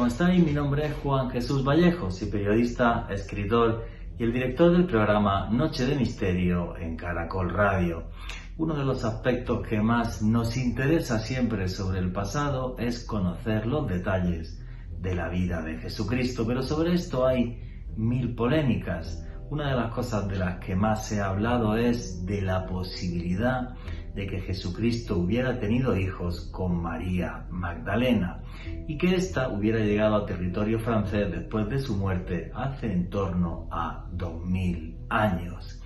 ¿cómo estáis? Mi nombre es Juan Jesús Vallejo, soy periodista, escritor y el director del programa Noche de Misterio en Caracol Radio. Uno de los aspectos que más nos interesa siempre sobre el pasado es conocer los detalles de la vida de Jesucristo, pero sobre esto hay mil polémicas. Una de las cosas de las que más se ha hablado es de la posibilidad de que Jesucristo hubiera tenido hijos con María Magdalena y que ésta hubiera llegado a territorio francés después de su muerte hace en torno a 2000 años.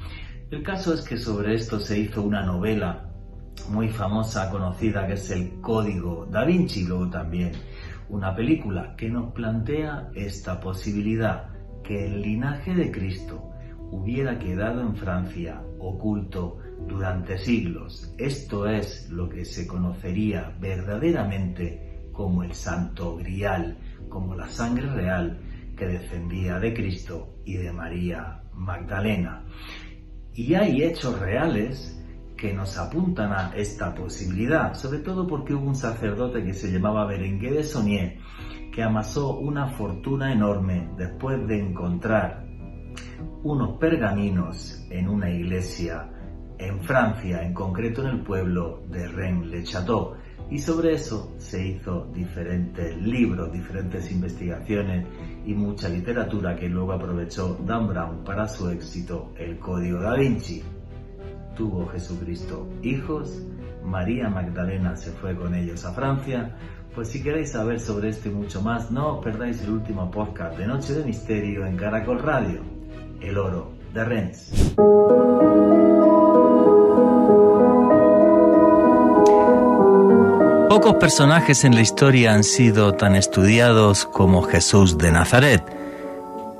El caso es que sobre esto se hizo una novela muy famosa, conocida, que es El Código Da Vinci, y luego también una película que nos plantea esta posibilidad, que el linaje de Cristo hubiera quedado en Francia oculto durante siglos. Esto es lo que se conocería verdaderamente como el Santo Grial, como la sangre real que descendía de Cristo y de María Magdalena. Y hay hechos reales que nos apuntan a esta posibilidad, sobre todo porque hubo un sacerdote que se llamaba Berenguer de Saunier, que amasó una fortuna enorme después de encontrar unos pergaminos en una iglesia en Francia, en concreto en el pueblo de Rennes-le-Château, y sobre eso se hizo diferentes libros, diferentes investigaciones y mucha literatura que luego aprovechó Dan Brown para su éxito El Código Da Vinci. ¿Tuvo Jesucristo hijos? María Magdalena se fue con ellos a Francia. Pues si queréis saber sobre esto y mucho más, no os perdáis el último podcast de Noche de Misterio en Caracol Radio, El Oro de Rennes. Pocos personajes en la historia han sido tan estudiados como Jesús de Nazaret.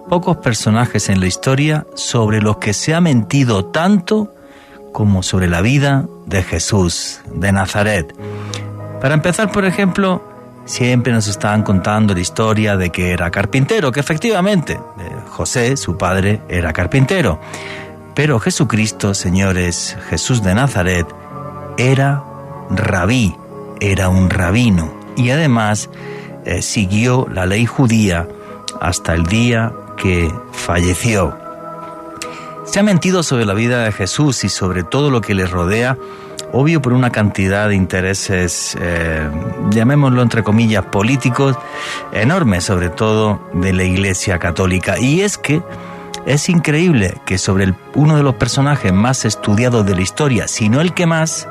Pocos personajes en la historia sobre los que se ha mentido tanto como sobre la vida de Jesús de Nazaret. Para empezar, por ejemplo, siempre nos estaban contando la historia de que era carpintero, que efectivamente José, su padre, era carpintero. Pero Jesucristo, señores, Jesús de Nazaret, era rabí, era un rabino, y además siguió la ley judía hasta el día que falleció. Se ha mentido sobre la vida de Jesús y sobre todo lo que le rodea, obvio por una cantidad de intereses, llamémoslo entre comillas, políticos, enormes, sobre todo de la Iglesia Católica. Y es que es increíble que sobre uno de los personajes más estudiados de la historia, si no el que más,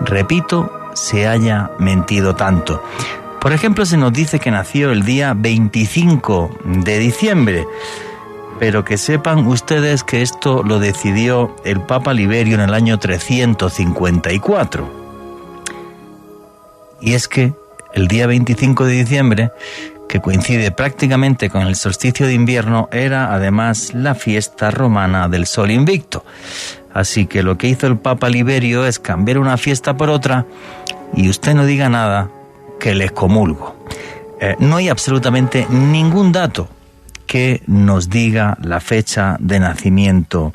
repito, se haya mentido tanto. Por ejemplo, se nos dice que nació el día 25 de diciembre, pero que sepan ustedes que esto lo decidió el Papa Liberio en el año 354. Y es que el día 25 de diciembre, que coincide prácticamente con el solsticio de invierno, era además la fiesta romana del Sol Invicto. Así que lo que hizo el Papa Liberio es cambiar una fiesta por otra, y usted no diga nada que le excomulgo. No hay absolutamente ningún dato que nos diga la fecha de nacimiento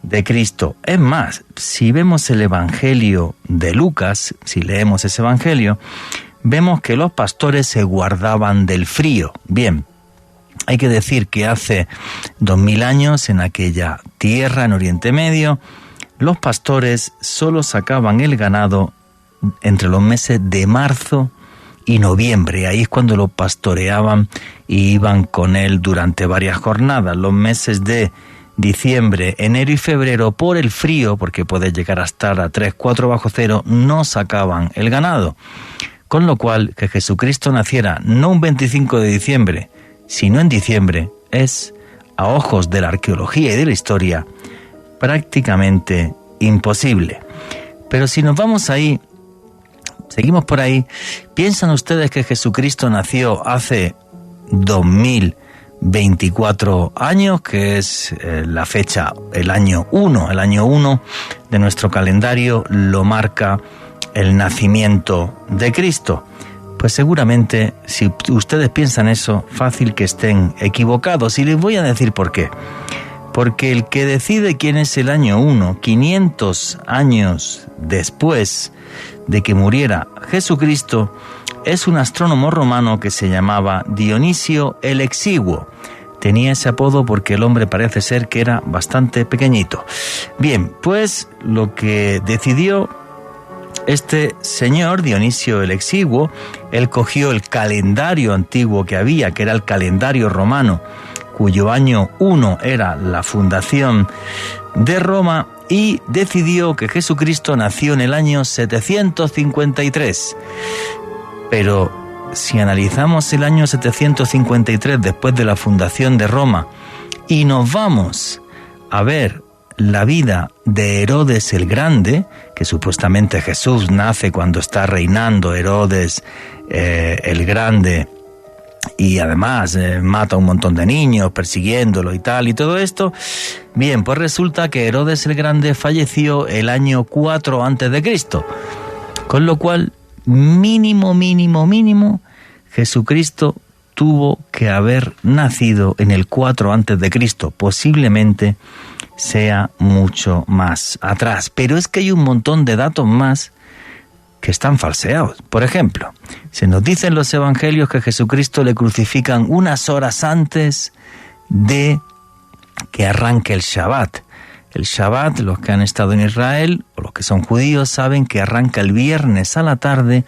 de Cristo. Es más, si vemos el Evangelio de Lucas, si leemos ese Evangelio, vemos que los pastores se guardaban del frío. Bien, hay que decir que hace 2000 años, en aquella tierra, en Oriente Medio, los pastores solo sacaban el ganado entre los meses de marzo y noviembre. Ahí es cuando lo pastoreaban y iban con él durante varias jornadas. Los meses de diciembre, enero y febrero, por el frío, porque puede llegar a estar a 3, 4 bajo cero, no sacaban el ganado. Con lo cual, que Jesucristo naciera no un 25 de diciembre, sino en diciembre, es, a ojos de la arqueología y de la historia, prácticamente imposible. Pero si nos vamos ahí, seguimos por ahí, ¿piensan ustedes que Jesucristo nació hace 2024 años, que es la fecha, el año 1 de nuestro calendario, lo marca el nacimiento de Cristo? Pues seguramente, si ustedes piensan eso, fácil que estén equivocados. Y les voy a decir por qué. Porque el que decide quién es el año 1, 500 años después de que muriera Jesucristo, es un astrónomo romano que se llamaba Dionisio el Exiguo. Tenía ese apodo porque el hombre parece ser que era bastante pequeñito. Bien, pues lo que decidió este señor, Dionisio el Exiguo, él cogió el calendario antiguo que había, que era el calendario romano, cuyo año 1 era la fundación de Roma, y decidió que Jesucristo nació en el año 753. Pero si analizamos el año 753 después de la fundación de Roma y nos vamos a ver la vida de Herodes el Grande, que supuestamente Jesús nace cuando está reinando Herodes el Grande, y además mata a un montón de niños persiguiéndolo y tal y todo esto. Bien, pues resulta que Herodes el Grande falleció el año 4 a.C., con lo cual mínimo, Jesucristo tuvo que haber nacido en el 4 a.C., posiblemente sea mucho más atrás. Pero es que hay un montón de datos más que están falseados. Por ejemplo, se nos dice en los evangelios que Jesucristo le crucifican unas horas antes de que arranque el Shabbat. El Shabbat, los que han estado en Israel o los que son judíos saben que arranca el viernes a la tarde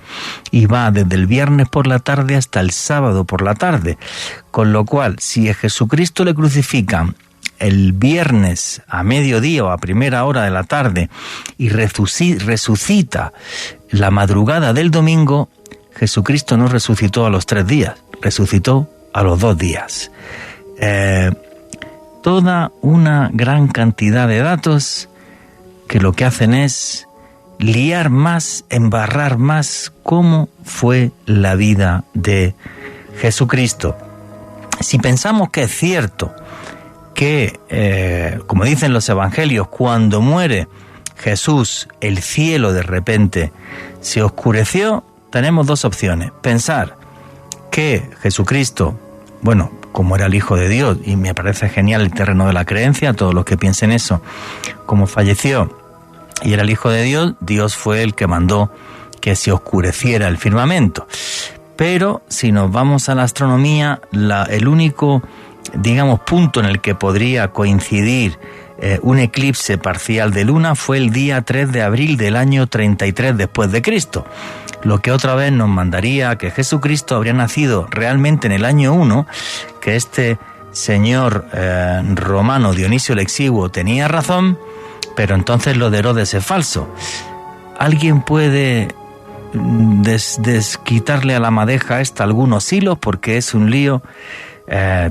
y va desde el viernes por la tarde hasta el sábado por la tarde. Con lo cual, si a Jesucristo le crucifican el viernes a mediodía o a primera hora de la tarde y resucita la madrugada del domingo, Jesucristo no resucitó a los 3 días, resucitó a los 2 días. Toda una gran cantidad de datos que lo que hacen es liar más, embarrar más cómo fue la vida de Jesucristo. Si pensamos que es cierto que, como dicen los evangelios, cuando muere Jesús, el cielo de repente se oscureció, tenemos 2 opciones. Pensar que Jesucristo, bueno, como era el Hijo de Dios, y me parece genial el terreno de la creencia, todos los que piensen eso, como falleció y era el Hijo de Dios, Dios fue el que mandó que se oscureciera el firmamento. Pero si nos vamos a la astronomía, el único, digamos, punto en el que podría coincidir un eclipse parcial de luna fue el día 3 de abril del año 33 después de Cristo, lo que otra vez nos mandaría a que Jesucristo habría nacido realmente en el año 1, que este señor romano Dionisio el Exiguo tenía razón, pero entonces lo de Herodes es falso. ¿Alguien puede desquitarle a la madeja esta algunos hilos? Porque es un lío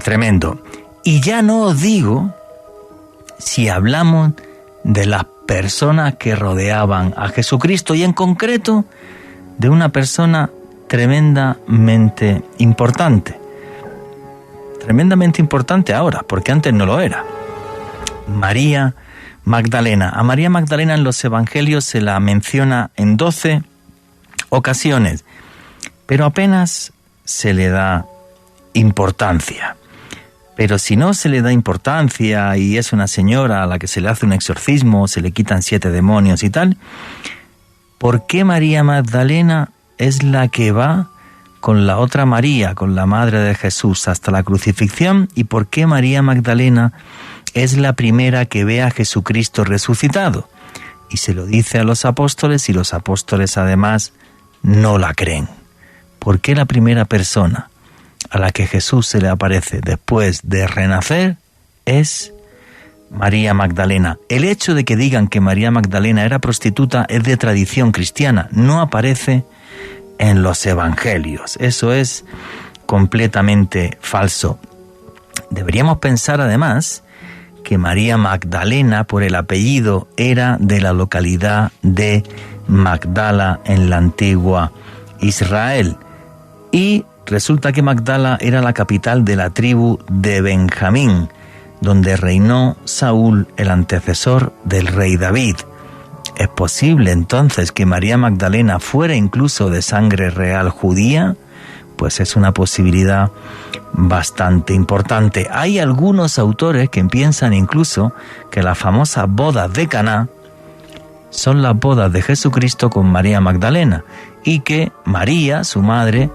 tremendo. Y ya no os digo si hablamos de las personas que rodeaban a Jesucristo, y en concreto de una persona tremendamente importante. Tremendamente importante ahora, porque antes no lo era. María Magdalena. A María Magdalena en los evangelios se la menciona en 12 ocasiones, pero apenas se le da importancia. Pero si no se le da importancia y es una señora a la que se le hace un exorcismo, se le quitan 7 demonios y tal, ¿por qué María Magdalena es la que va con la otra María, con la madre de Jesús, hasta la crucifixión? ¿Y por qué María Magdalena es la primera que ve a Jesucristo resucitado? Y se lo dice a los apóstoles, y los apóstoles además no la creen. ¿Por qué la primera persona a la que Jesús se le aparece después de renacer es María Magdalena? El hecho de que digan que María Magdalena era prostituta es de tradición cristiana, no aparece en los evangelios. Eso es completamente falso. Deberíamos pensar además que María Magdalena, por el apellido, era de la localidad de Magdala en la antigua Israel. Y resulta que Magdala era la capital de la tribu de Benjamín, donde reinó Saúl, el antecesor del rey David. ¿Es posible entonces que María Magdalena fuera incluso de sangre real judía? Pues es una posibilidad bastante importante. Hay algunos autores que piensan incluso que las famosas bodas de Caná son las bodas de Jesucristo con María Magdalena. y que María, su madre,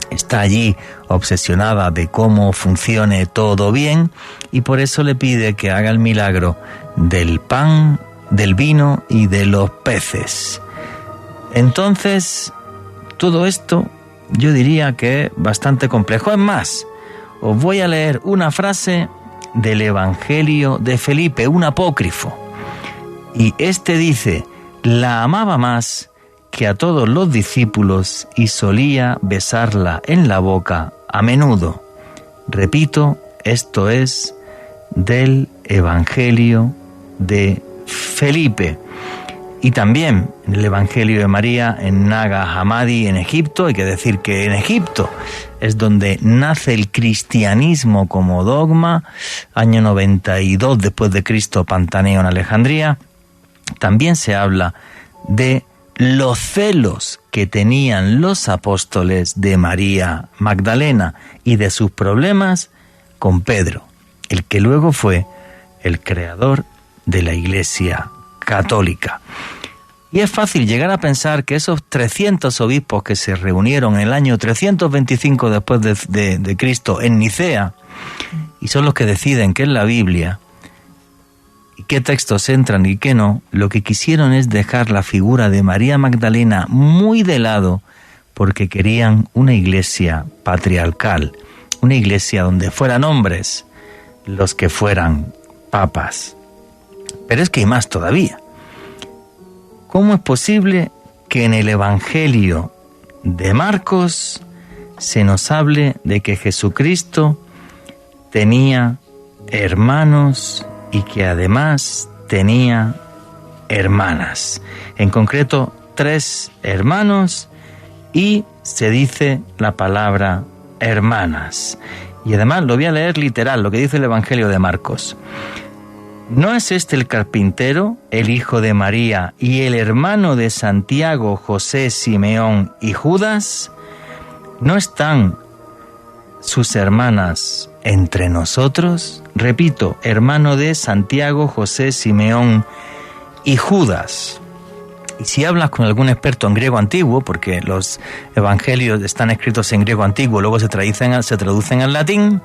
está allí obsesionada de cómo funcione todo bien y por eso le pide que haga el milagro del pan, del vino y de los peces. Entonces, todo esto yo diría que es bastante complejo. Es más, os voy a leer una frase del Evangelio de Felipe, un apócrifo. Y este dice: la amaba más que a todos los discípulos y solía besarla en la boca a menudo. Repito, esto es del Evangelio de Felipe. Y también en el Evangelio de María en Nag Hammadi, en Egipto. Hay que decir que en Egipto es donde nace el cristianismo como dogma, año 92 después de Cristo, Pantaneo en Alejandría. También se habla de los celos que tenían los apóstoles de María Magdalena y de sus problemas con Pedro, el que luego fue el creador de la Iglesia Católica. Y es fácil llegar a pensar que esos 300 obispos que se reunieron en el año 325 después de Cristo en Nicea, y son los que deciden qué es la Biblia, y qué textos entran y qué no, lo que quisieron es dejar la figura de María Magdalena muy de lado porque querían una iglesia patriarcal, una iglesia donde fueran hombres los que fueran papas. Pero es que hay más todavía. ¿Cómo es posible que en el Evangelio de Marcos se nos hable de que Jesucristo tenía hermanos y que además tenía hermanas? En concreto, 3 hermanos y se dice la palabra hermanas. Y además lo voy a leer literal, lo que dice el Evangelio de Marcos. ¿No es este el carpintero, el hijo de María y el hermano de Santiago, José, Simeón y Judas? ¿No están sus hermanas entre nosotros? Repito, hermano de Santiago, José, Simeón y Judas. Y si hablas con algún experto en griego antiguo, porque los evangelios están escritos en griego antiguo, luego se traducen al latín,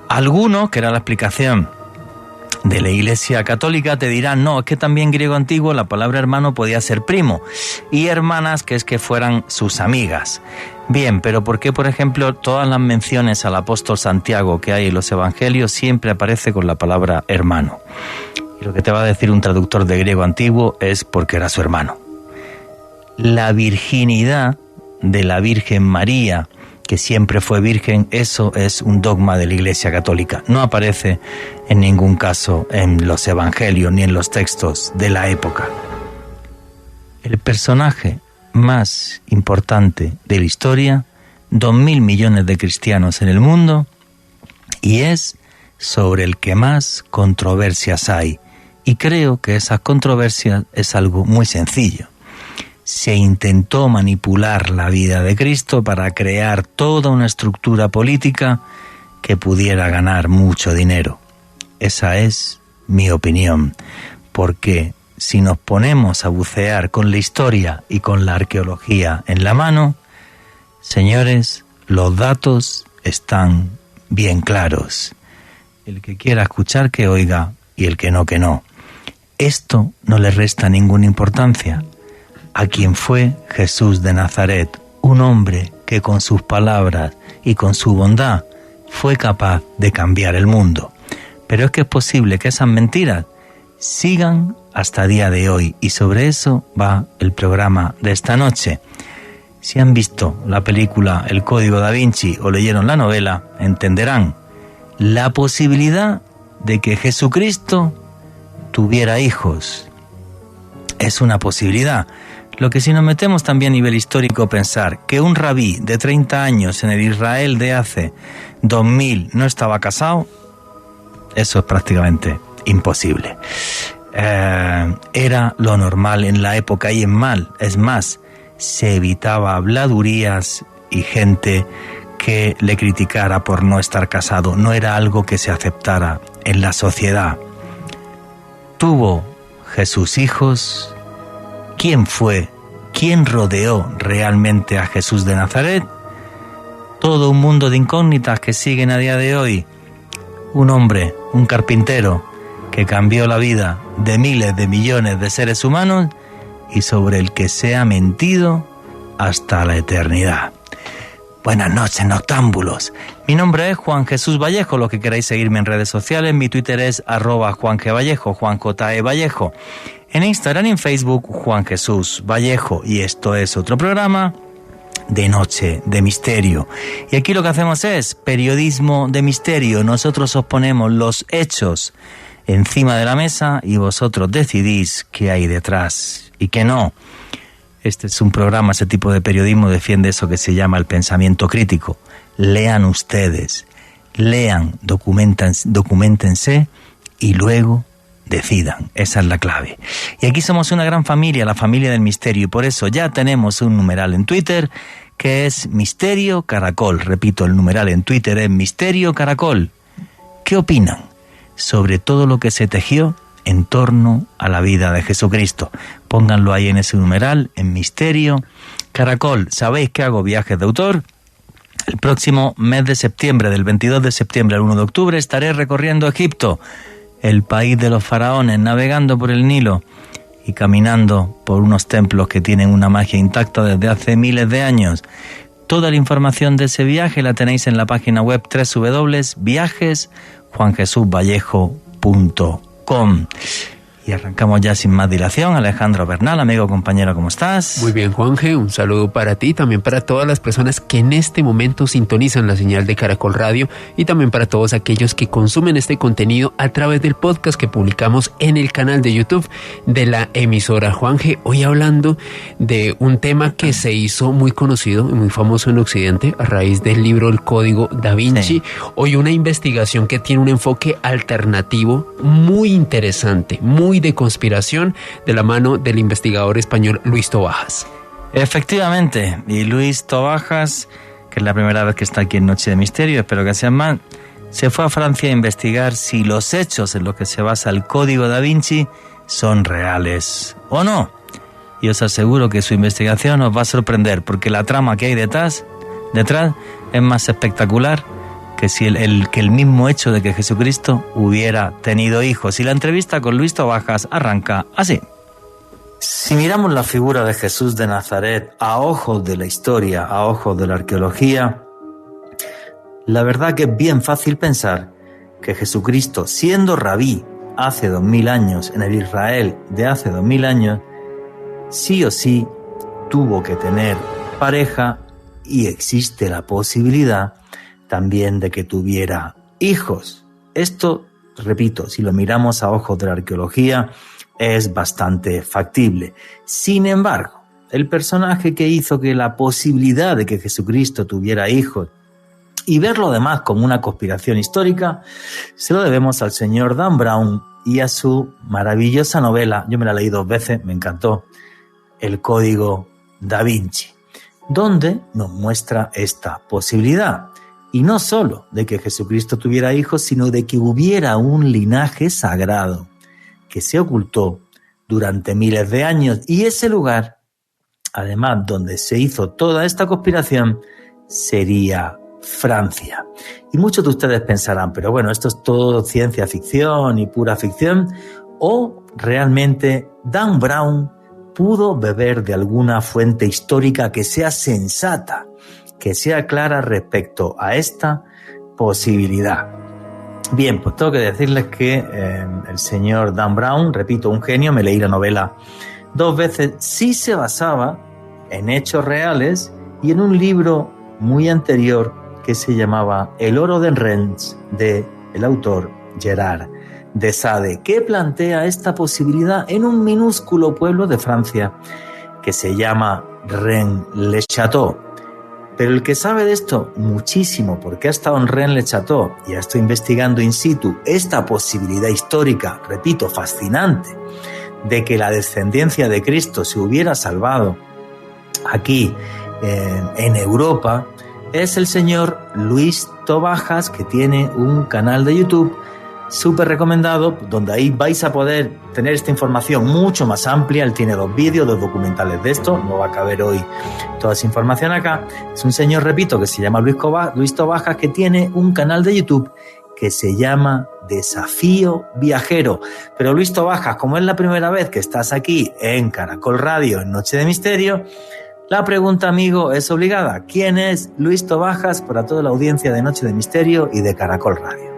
alguno, que era la explicación de la Iglesia Católica, te dirán, no, es que también en griego antiguo la palabra hermano podía ser primo, y hermanas, que es que fueran sus amigas. Bien, pero ¿por qué, por ejemplo, todas las menciones al apóstol Santiago que hay en los evangelios siempre aparece con la palabra hermano? Y lo que te va a decir un traductor de griego antiguo es porque era su hermano. La virginidad de la Virgen María, que siempre fue virgen, eso es un dogma de la Iglesia Católica. No aparece en ningún caso en los evangelios ni en los textos de la época. El personaje más importante de la historia, 2.000 millones de cristianos en el mundo, y es sobre el que más controversias hay. Y creo que esas controversias es algo muy sencillo. Se intentó manipular la vida de Cristo para crear toda una estructura política que pudiera ganar mucho dinero. Esa es mi opinión, porque si nos ponemos a bucear con la historia y con la arqueología en la mano, señores, los datos están bien claros. El que quiera escuchar que oiga y el que no, que no. Esto no le resta ninguna importancia a quien fue Jesús de Nazaret, un hombre que con sus palabras y con su bondad fue capaz de cambiar el mundo. Pero es que es posible que esas mentiras sigan hasta día de hoy, y sobre eso va el programa de esta noche. Si han visto la película El Código Da Vinci o leyeron la novela, entenderán la posibilidad de que Jesucristo tuviera hijos. Es una posibilidad. Lo que si nos metemos también a nivel histórico, pensar que un rabí de 30 años en el Israel de hace 2000 no estaba casado, eso es prácticamente imposible. Era lo normal en la época y es más, se evitaba habladurías y gente que le criticara por no estar casado. No era algo que se aceptara en la sociedad. ¿Tuvo Jesús hijos? ¿Quién fue ¿Quién rodeó realmente a Jesús de Nazaret? Todo un mundo de incógnitas que siguen a día de hoy. Un hombre, un carpintero, que cambió la vida de miles de millones de seres humanos y sobre el que se ha mentido hasta la eternidad. Buenas noches, noctámbulos. Mi nombre es Juan Jesús Vallejo. Los que queráis seguirme en redes sociales, mi Twitter es @JuanGVallejo, Juan J.E. Vallejo. En Instagram y en Facebook, Juan Jesús Vallejo. Y esto es otro programa de Noche de Misterio. Y aquí lo que hacemos es periodismo de misterio. Nosotros os ponemos los hechos encima de la mesa y vosotros decidís qué hay detrás y qué no. Este es un programa, ese tipo de periodismo defiende eso que se llama el pensamiento crítico. Lean ustedes, lean, documentense y luego decidan. Esa es la clave. Y aquí somos una gran familia, la familia del misterio, y por eso ya tenemos un numeral en Twitter que es Misterio Caracol. Repito, el numeral en Twitter es Misterio Caracol. ¿Qué opinan sobre todo lo que se tejió en torno a la vida de Jesucristo? Pónganlo ahí en ese numeral, en Misterio Caracol. ¿Sabéis que hago viajes de autor? El próximo mes de septiembre, del 22 de septiembre al 1 de octubre, estaré recorriendo Egipto, el país de los faraones, navegando por el Nilo y caminando por unos templos que tienen una magia intacta desde hace miles de años. Toda la información de ese viaje la tenéis en la página web www.viajesjuanjesusvallejo.com. Y arrancamos ya sin más dilación. Alejandro Bernal, amigo, compañero, ¿cómo estás? Muy bien, Juanje, un saludo para ti, también para todas las personas que en este momento sintonizan la señal de Caracol Radio y también para todos aquellos que consumen este contenido a través del podcast que publicamos en el canal de YouTube de la emisora. Juanje, hoy hablando de un tema que se hizo muy conocido y muy famoso en Occidente a raíz del libro El Código Da Vinci. Sí. Hoy una investigación que tiene un enfoque alternativo muy interesante, muy de conspiración, de la mano del investigador español Luis Tobajas. Efectivamente, y Luis Tobajas, que es la primera vez que está aquí en Noche de Misterio, espero que sean más, se fue a Francia a investigar si los hechos en los que se basa el Código Da Vinci son reales o no. Y os aseguro que su investigación os va a sorprender, porque la trama que hay detrás es más espectacular que si el mismo hecho de que Jesucristo hubiera tenido hijos. Y la entrevista con Luis Tobajas arranca así. Si miramos la figura de Jesús de Nazaret a ojos de la historia, a ojos de la arqueología, la verdad que es bien fácil pensar que Jesucristo, siendo rabí hace 2000 años, en el Israel de hace 2000 años, sí o sí tuvo que tener pareja y existe la posibilidad también de que tuviera hijos. Esto, repito, si lo miramos a ojos de la arqueología, es bastante factible. Sin embargo, el personaje que hizo que la posibilidad de que Jesucristo tuviera hijos y ver lo demás como una conspiración histórica, se lo debemos al señor Dan Brown y a su maravillosa novela, yo me la leí 2 veces, me encantó, El Código Da Vinci, donde nos muestra esta posibilidad. Y no solo de que Jesucristo tuviera hijos, sino de que hubiera un linaje sagrado que se ocultó durante miles de años. Y ese lugar, además, donde se hizo toda esta conspiración, sería Francia. Y muchos de ustedes pensarán, pero bueno, esto es todo ciencia ficción y pura ficción, o realmente Dan Brown pudo beber de alguna fuente histórica que sea sensata, que sea clara respecto a esta posibilidad. Bien, pues tengo que decirles que el señor Dan Brown, repito, un genio, me leí la novela 2 veces, sí se basaba en hechos reales y en un libro muy anterior que se llamaba El oro de Rennes, de el autor Gerard de Sade, que plantea esta posibilidad en un minúsculo pueblo de Francia que se llama Rennes-le-Château. Pero el que sabe de esto muchísimo, porque ha estado en Rennes-le-Château y ha estado investigando in situ esta posibilidad histórica, repito, fascinante, de que la descendencia de Cristo se hubiera salvado aquí en Europa, es el señor Luis Tobajas, que tiene un canal de YouTube súper recomendado, donde ahí vais a poder tener esta información mucho más amplia. Él tiene 2 vídeos, 2 documentales de esto, no va a caber hoy toda esa información acá. Es un señor, repito, que se llama Luis Tobajas, que tiene un canal de YouTube que se llama Desafío Viajero. Pero Luis Tobajas, como es la primera vez que estás aquí en Caracol Radio, en Noche de Misterio, la pregunta, amigo, es obligada. ¿Quién es Luis Tobajas para toda la audiencia de Noche de Misterio y de Caracol Radio?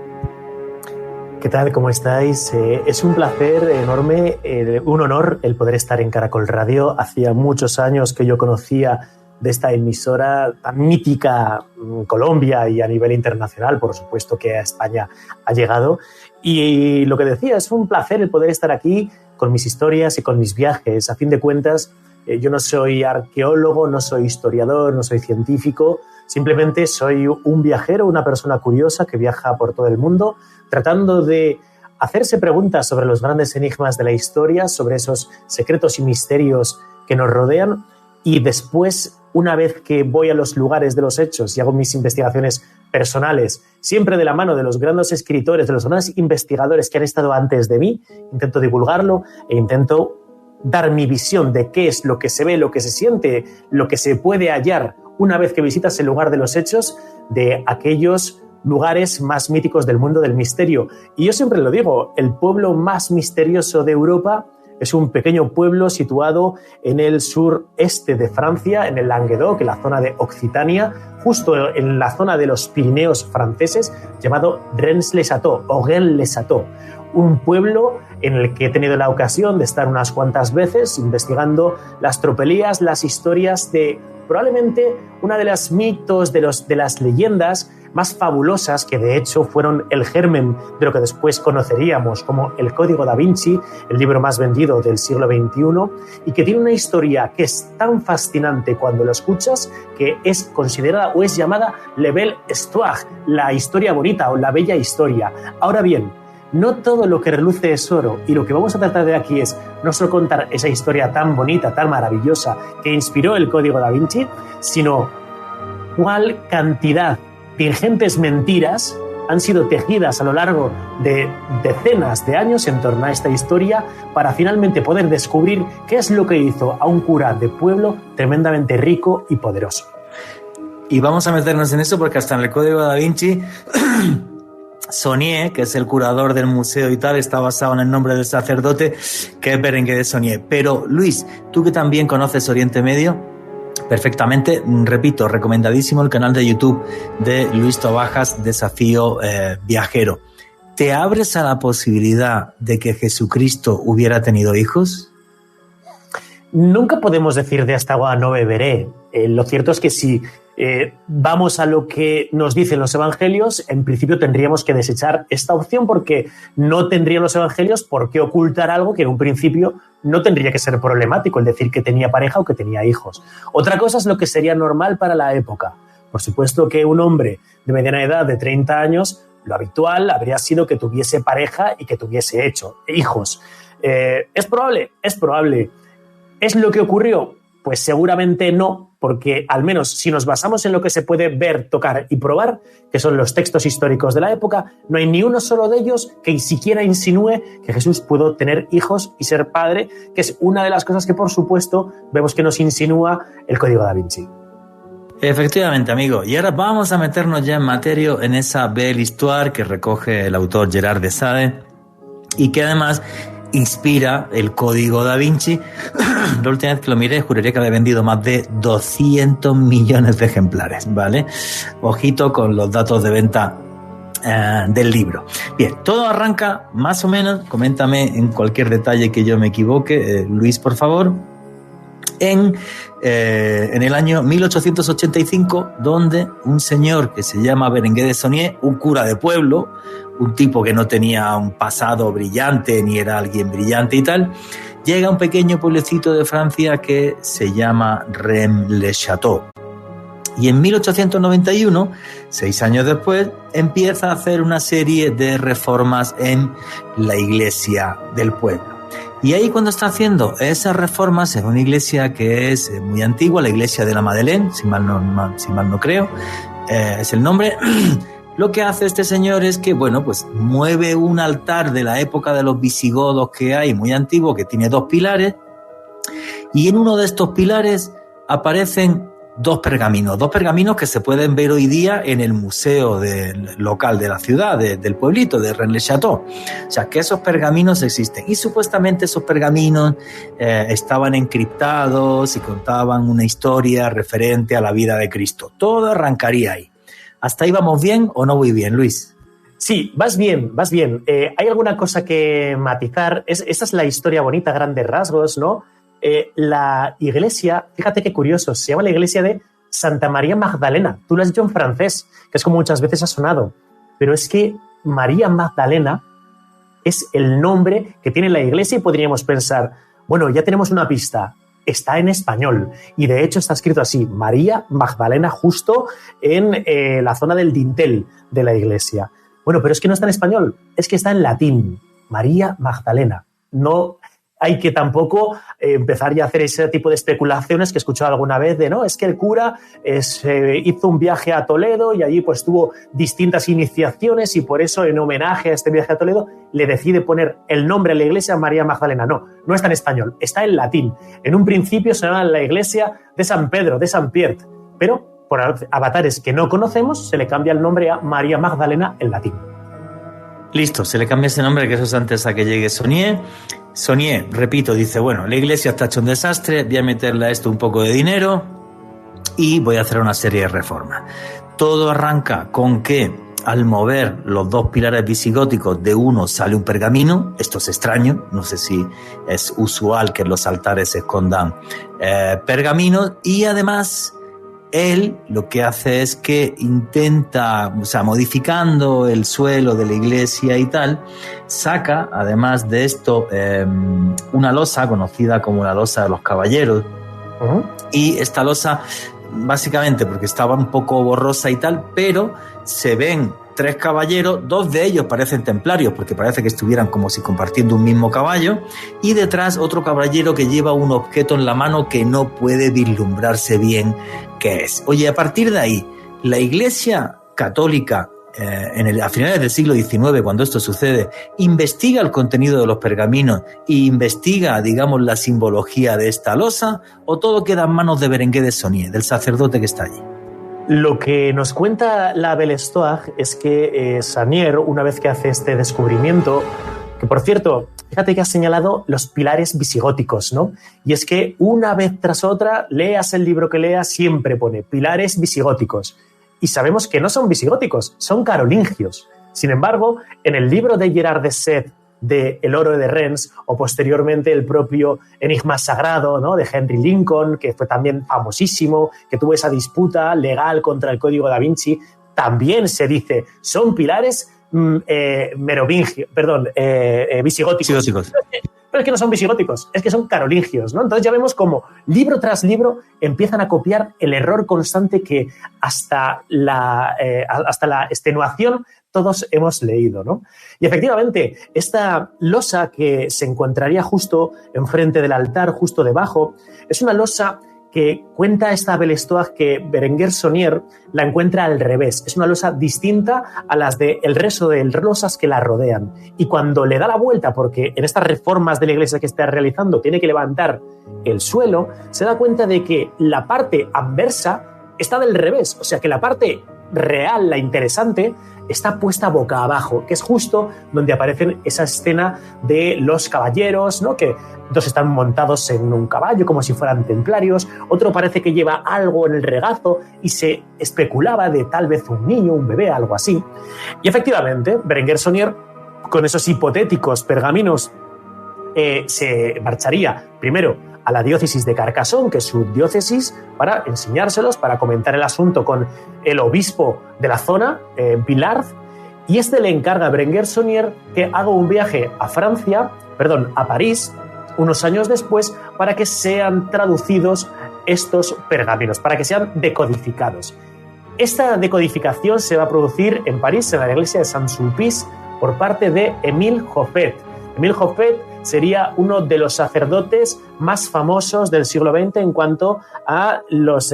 ¿Qué tal? ¿Cómo estáis? Es un placer enorme, un honor el poder estar en Caracol Radio. Hacía muchos años que yo conocía de esta emisora tan mítica en Colombia y a nivel internacional, por supuesto que a España ha llegado. Y lo que decía, es un placer el poder estar aquí con mis historias y con mis viajes. A fin de cuentas, yo no soy arqueólogo, no soy historiador, no soy científico, simplemente soy un viajero, una persona curiosa que viaja por todo el mundo, tratando de hacerse preguntas sobre los grandes enigmas de la historia, sobre esos secretos y misterios que nos rodean, y después, una vez que voy a los lugares de los hechos y hago mis investigaciones personales, siempre de la mano de los grandes escritores, de los grandes investigadores que han estado antes de mí, intento divulgarlo e intento dar mi visión de qué es lo que se ve, lo que se siente, lo que se puede hallar una vez que visitas el lugar de los hechos, de aquellos lugares más míticos del mundo del misterio. Y yo siempre lo digo, el pueblo más misterioso de Europa es un pequeño pueblo situado en el sureste de Francia, en el Languedoc, en la zona de Occitania, justo en la zona de los Pirineos franceses, llamado Rennes-le-Château o Rennes-le-Château. Un pueblo en el que he tenido la ocasión de estar unas cuantas veces investigando las tropelías, las historias de probablemente una de los mitos, de las leyendas más fabulosas, que de hecho fueron el germen de lo que después conoceríamos como el Código da Vinci, el libro más vendido del siglo XXI, y que tiene una historia que es tan fascinante cuando lo escuchas que es considerada o es llamada La Belle Histoire, la historia bonita o la bella historia. Ahora bien, no todo lo que reluce es oro, y lo que vamos a tratar de aquí es no solo contar esa historia tan bonita, tan maravillosa que inspiró el Código da Vinci, sino cuál cantidad de ingentes mentiras han sido tejidas a lo largo de decenas de años en torno a esta historia para finalmente poder descubrir qué es lo que hizo a un cura de pueblo tremendamente rico y poderoso. Y vamos a meternos en eso porque hasta en el Código da Vinci Saunier, que es el curador del museo y tal, está basado en el nombre del sacerdote, que es Berenguer de Saunier. Pero Luis, tú que también conoces Oriente Medio perfectamente, repito, recomendadísimo el canal de YouTube de Luis Tobajas, Desafío Viajero. ¿Te abres a la posibilidad de que Jesucristo hubiera tenido hijos? Nunca podemos decir de esta agua no beberé. Lo cierto es que si vamos a lo que nos dicen los evangelios, en principio tendríamos que desechar esta opción porque no tendrían los evangelios por qué ocultar algo que en un principio no tendría que ser problemático, el decir que tenía pareja o que tenía hijos. Otra cosa es lo que sería normal para la época. Por supuesto que un hombre de mediana edad de 30 años, lo habitual habría sido que tuviese pareja y que tuviese hijos. ¿Es probable? Es probable. ¿Es lo que ocurrió? Pues seguramente no, porque al menos si nos basamos en lo que se puede ver, tocar y probar, que son los textos históricos de la época, no hay ni uno solo de ellos que siquiera insinúe que Jesús pudo tener hijos y ser padre, que es una de las cosas que, por supuesto, vemos que nos insinúa el Código da Vinci. Efectivamente, amigo. Y ahora vamos a meternos ya en materia en esa Belle Histoire que recoge el autor Gerard de Sade y que además inspira el Código da Vinci. La última vez que lo miré juraría que había vendido más de 200 millones de ejemplares, ¿vale? Ojito con los datos de venta del libro. Bien, todo arranca más o menos, coméntame en cualquier detalle que yo me equivoque, Luis, por favor, en el año 1885, donde un señor que se llama Berenguer de Saunier, un cura de pueblo, un tipo que no tenía un pasado brillante ni era alguien brillante y tal, llega a un pequeño pueblecito de Francia que se llama Rennes-le-Château. Y en 1891, 6 años después, empieza a hacer una serie de reformas en la iglesia del pueblo. Y ahí cuando está haciendo esas reformas en una iglesia que es muy antigua, la iglesia de la Madeleine, si mal no creo, es el nombre, lo que hace este señor es que, bueno, pues mueve un altar de la época de los visigodos que hay, muy antiguo, que tiene 2 pilares, y en uno de estos pilares aparecen 2 pergaminos que se pueden ver hoy día en el museo local de la ciudad, del pueblito, de Rennes-le-Château. O sea, que esos pergaminos existen. Y supuestamente esos pergaminos estaban encriptados y contaban una historia referente a la vida de Cristo. Todo arrancaría ahí. ¿Hasta ahí vamos bien o no voy bien, Luis? Sí, vas bien, vas bien. Hay alguna cosa que matizar. Esa es la historia bonita, grandes rasgos, ¿no? La iglesia, fíjate qué curioso, se llama la iglesia de Santa María Magdalena. Tú lo has dicho en francés, que es como muchas veces ha sonado, pero es que María Magdalena es el nombre que tiene la iglesia y podríamos pensar, bueno, ya tenemos una pista, está en español y de hecho está escrito así, María Magdalena, justo en la zona del dintel de la iglesia. Bueno, pero es que no está en español, es que está en latín, María Magdalena. No hay que tampoco empezar ya a hacer ese tipo de especulaciones que he escuchado alguna vez de, no, es que el cura hizo un viaje a Toledo y allí pues tuvo distintas iniciaciones y por eso en homenaje a este viaje a Toledo le decide poner el nombre a la iglesia María Magdalena. No, no está en español, está en latín. En un principio se llamaba la iglesia de San Pedro, de San Pierre, pero por avatares que no conocemos se le cambia el nombre a María Magdalena en latín. Listo, se le cambia ese nombre, que eso es antes a que llegue Saunier. Saunier, repito, dice, bueno, la iglesia está hecho un desastre, voy a meterle a esto un poco de dinero y voy a hacer una serie de reformas. Todo arranca con que al mover los 2 pilares visigóticos de uno sale un pergamino. Esto es extraño, no sé si es usual que en los altares se escondan pergaminos, y además él lo que hace es que intenta, o sea, modificando el suelo de la iglesia y tal, saca, además de esto, una losa conocida como la losa de los caballeros. Uh-huh. Y esta losa, básicamente porque estaba un poco borrosa y tal, pero se ven 3 caballeros, 2 de ellos parecen templarios porque parece que estuvieran como si compartiendo un mismo caballo, y detrás otro caballero que lleva un objeto en la mano que no puede vislumbrarse bien qué es. Oye, a partir de ahí, la Iglesia Católica, a finales del siglo XIX, cuando esto sucede, investiga el contenido de los pergaminos e investiga, digamos, la simbología de esta losa, o todo queda en manos de Berenguer de Saunier, del sacerdote que está allí. Lo que nos cuenta la Belle Histoire es que Saunier, una vez que hace este descubrimiento, que por cierto, fíjate que has señalado los pilares visigóticos, ¿no? Y es que una vez tras otra, leas el libro que leas, siempre pone pilares visigóticos. Y sabemos que no son visigóticos, son carolingios. Sin embargo, en el libro de Gerard de Sèvres, de El oro de Rennes, o posteriormente el propio Enigma Sagrado, ¿no?, de Henry Lincoln, que fue también famosísimo, que tuvo esa disputa legal contra el Código da Vinci, también se dice, son pilares visigóticos. Pero es que no son visigóticos, es que son carolingios, ¿no? Entonces ya vemos como libro tras libro empiezan a copiar el error constante que hasta la extenuación todos hemos leído, ¿no? Y efectivamente, esta losa que se encontraría justo enfrente del altar, justo debajo, es una losa que cuenta esta Belle Histoire que Berenguer Saunier la encuentra al revés. Es una losa distinta a las del resto de losas que la rodean. Y cuando le da la vuelta, porque en estas reformas de la iglesia que está realizando tiene que levantar el suelo, se da cuenta de que la parte anversa está del revés. O sea, que la parte real, la interesante, está puesta boca abajo, que es justo donde aparecen esa escena de los caballeros, ¿no?, que 2 están montados en un caballo como si fueran templarios, otro parece que lleva algo en el regazo y se especulaba de tal vez un niño, un bebé, algo así. Y efectivamente, Berenguer Saunier, con esos hipotéticos pergaminos, se marcharía primero a la diócesis de Carcassonne, que es su diócesis, para enseñárselos, para comentar el asunto con el obispo de la zona, Villard, y este le encarga a Berenguer Saunier que haga un viaje a París, unos años después, para que sean traducidos estos pergaminos, para que sean decodificados. Esta decodificación se va a producir en París, en la iglesia de Saint-Sulpice, por parte de Émile Joffet. Émile Joffet sería uno de los sacerdotes más famosos del siglo XX en cuanto a los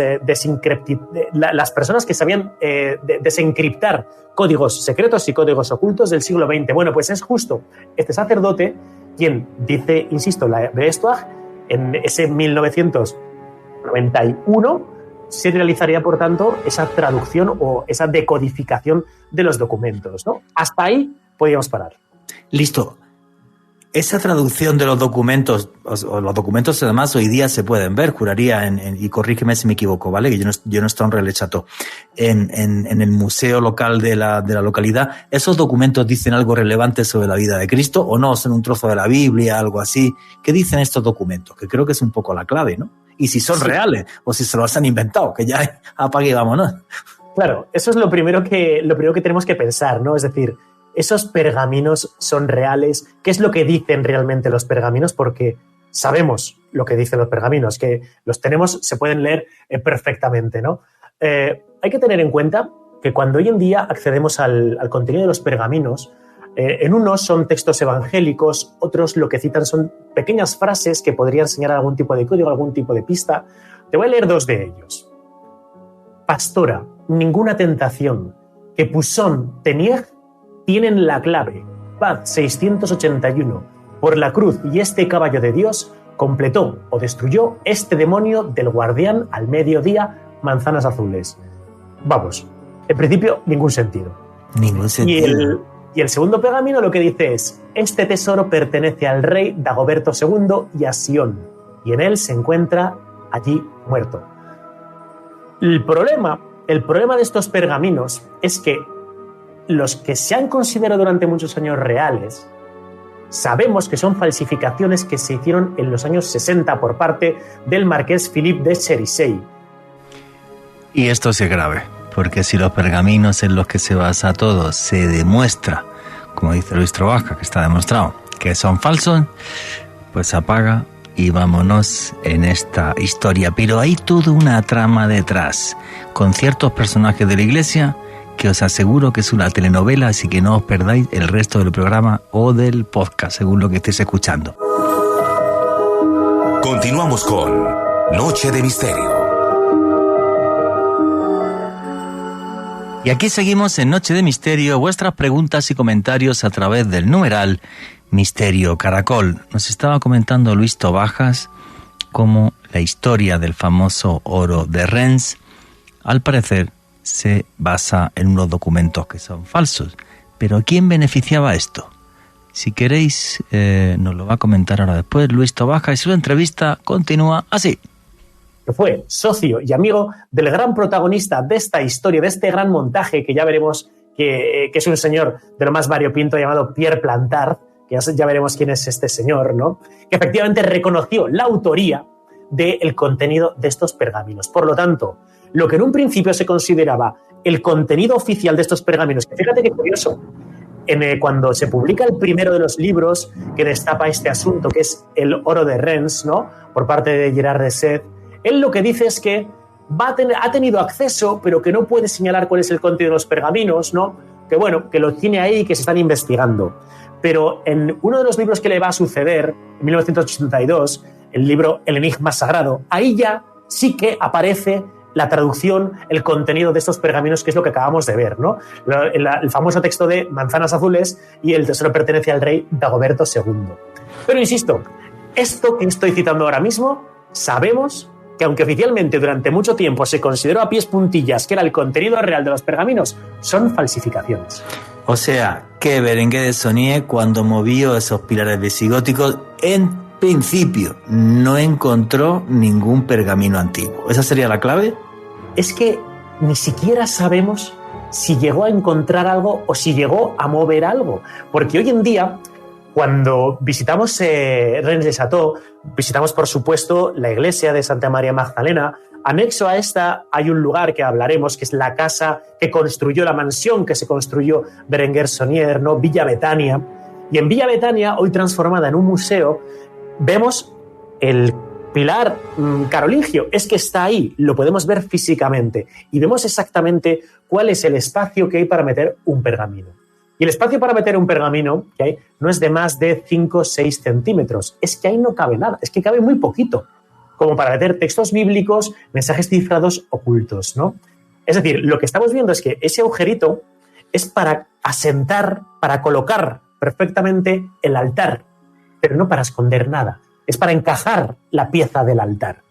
las personas que sabían desencriptar códigos secretos y códigos ocultos del siglo XX. Bueno, pues es justo este sacerdote quien dice, insisto, la Beestwag, en ese 1991 se realizaría, por tanto, esa traducción o esa decodificación de los documentos, ¿no? Hasta ahí podríamos parar. Listo. Esa traducción de los documentos, o los documentos además hoy día se pueden ver, juraría, y corrígeme si me equivoco, ¿vale? Que yo no estoy en Relais Château, en el museo local de la localidad. ¿Esos documentos dicen algo relevante sobre la vida de Cristo o no? ¿Son un trozo de la Biblia, algo así? ¿Qué dicen estos documentos? Que creo que es un poco la clave, ¿no? Y si son reales o si se los han inventado, que ya apague y vámonos. Claro, eso es lo primero que tenemos que pensar, ¿no? Es decir, ¿esos pergaminos son reales? ¿Qué es lo que dicen realmente los pergaminos? Porque sabemos lo que dicen los pergaminos, que los tenemos, se pueden leer perfectamente, ¿no? Hay que tener en cuenta que cuando hoy en día accedemos al contenido de los pergaminos, en unos son textos evangélicos, otros lo que citan son pequeñas frases que podrían señalar algún tipo de código, algún tipo de pista. Te voy a leer dos de ellos. Pastora, ninguna tentación que Pousson Tenier tienen la clave. Paz 681. Por la cruz y este caballo de Dios completó o destruyó este demonio del guardián al mediodía, manzanas azules. Vamos, en principio, ningún sentido. Ningún sentido. Y el segundo pergamino lo que dice es: este tesoro pertenece al rey Dagoberto II y a Sion, y en él se encuentra allí muerto. El problema de estos pergaminos es que los que se han considerado durante muchos años reales, sabemos que son falsificaciones que se hicieron en los años 60 por parte del marqués Philippe de Cerisei. Y esto sí es grave, porque si los pergaminos en los que se basa todo se demuestra, como dice Luis Trabaja, que está demostrado, que son falsos, pues apaga y vámonos en esta historia. Pero hay toda una trama detrás, con ciertos personajes de la Iglesia, que os aseguro que es una telenovela, así que no os perdáis el resto del programa o del podcast, según lo que estéis escuchando. Continuamos con Noche de Misterio. Y aquí seguimos en Noche de Misterio, vuestras preguntas y comentarios a través del numeral Misterio Caracol. Nos estaba comentando Luis Tobajas cómo la historia del famoso oro de Rennes, al parecer, se basa en unos documentos que son falsos. ¿Pero a quién beneficiaba esto? Si queréis, nos lo va a comentar ahora después Luis Tobajas, y su entrevista continúa así. Que fue socio y amigo del gran protagonista de esta historia, de este gran montaje, que ya veremos que es un señor de lo más variopinto llamado Pierre Plantard, que ya veremos quién es este señor, ¿no? Que efectivamente reconoció la autoría del contenido de estos pergaminos. Por lo tanto, lo que en un principio se consideraba el contenido oficial de estos pergaminos, que fíjate qué curioso, cuando se publica el primero de los libros que destapa este asunto, que es el oro de Rennes, ¿no? Por parte de Gerard de Sède, él lo que dice es que ha tenido acceso, pero que no puede señalar cuál es el contenido de los pergaminos, ¿no? Que bueno, que lo tiene ahí y que se están investigando. Pero en uno de los libros que le va a suceder, en 1982, el libro El Enigma Sagrado, ahí ya sí que aparece la traducción, el contenido de estos pergaminos, que es lo que acabamos de ver, ¿no? El famoso texto de Manzanas Azules y el tesoro pertenece al rey Dagoberto II. Pero insisto, esto que estoy citando ahora mismo, sabemos que aunque oficialmente durante mucho tiempo se consideró a pies puntillas que era el contenido real de los pergaminos, son falsificaciones. O sea, que Berenguer de Saunier, cuando movió esos pilares visigóticos, en principio no encontró ningún pergamino antiguo. ¿Esa sería la clave? Es que ni siquiera sabemos si llegó a encontrar algo o si llegó a mover algo. Porque hoy en día, cuando visitamos Rennes de Château, visitamos, por supuesto, la iglesia de Santa María Magdalena. Anexo a esta hay un lugar que hablaremos, que es la casa que construyó, la mansión que se construyó Berenguer Saunier, ¿no? Villa Betania. Y en Villa Betania, hoy transformada en un museo, vemos el pilar carolingio. Es que está ahí, lo podemos ver físicamente y vemos exactamente cuál es el espacio que hay para meter un pergamino. Y el espacio para meter un pergamino que hay no es de más de 5 o 6 centímetros. Es que ahí no cabe nada, es que cabe muy poquito, como para meter textos bíblicos, mensajes cifrados ocultos, ¿no? Es decir, lo que estamos viendo es que ese agujerito es para asentar, para colocar perfectamente el altar, pero no para esconder nada. Es para encajar la pieza del altar.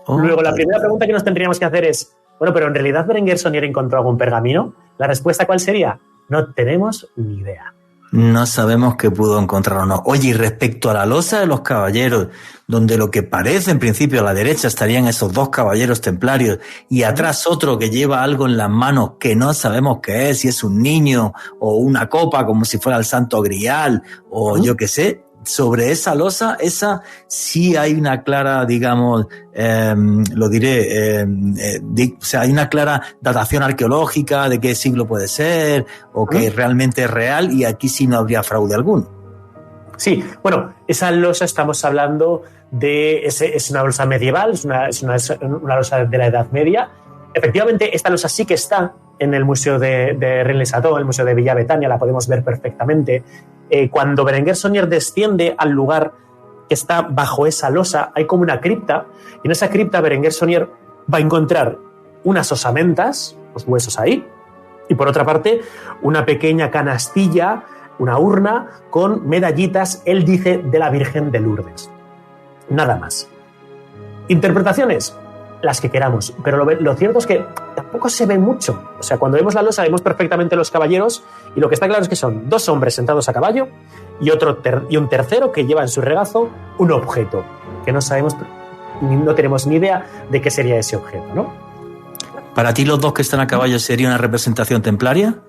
Luego, la primera pregunta que nos tendríamos que hacer es, bueno, pero ¿en realidad Berenguer Saunier encontró algún pergamino? La respuesta, ¿cuál sería? No tenemos ni idea. No sabemos qué pudo encontrar o no. Oye, y respecto a la losa de los caballeros, donde lo que parece en principio a la derecha estarían esos 2 caballeros templarios y atrás otro que lleva algo en las manos que no sabemos qué es, si es un niño o una copa como si fuera el Santo Grial o yo qué sé, sobre esa losa, esa sí hay una clara, digamos, o sea, hay una clara datación arqueológica de qué siglo puede ser o que realmente es real, y aquí sí no habría fraude alguno. Sí, bueno, esa losa estamos hablando de, es una losa medieval, es una losa de la Edad Media. Efectivamente, esta losa sí que está en el Museo de Rennes-le-Château, el Museo de Villa Betania, la podemos ver perfectamente. Cuando Berenguer Saunier desciende al lugar que está bajo esa losa, hay como una cripta, y en esa cripta Berenguer Saunier va a encontrar unas osamentas, los huesos ahí, y por otra parte una pequeña canastilla, una urna con medallitas, él dice, de la Virgen de Lourdes. Nada más. Interpretaciones, las que queramos, pero lo cierto es que tampoco se ve mucho. O sea, cuando vemos la losa vemos perfectamente los caballeros, y lo que está claro es que son 2 hombres sentados a caballo y un tercero que lleva en su regazo un objeto que no sabemos, no tenemos ni idea de qué sería ese objeto, ¿no? ¿Para ti los 2 que están a caballo sería una representación templaria?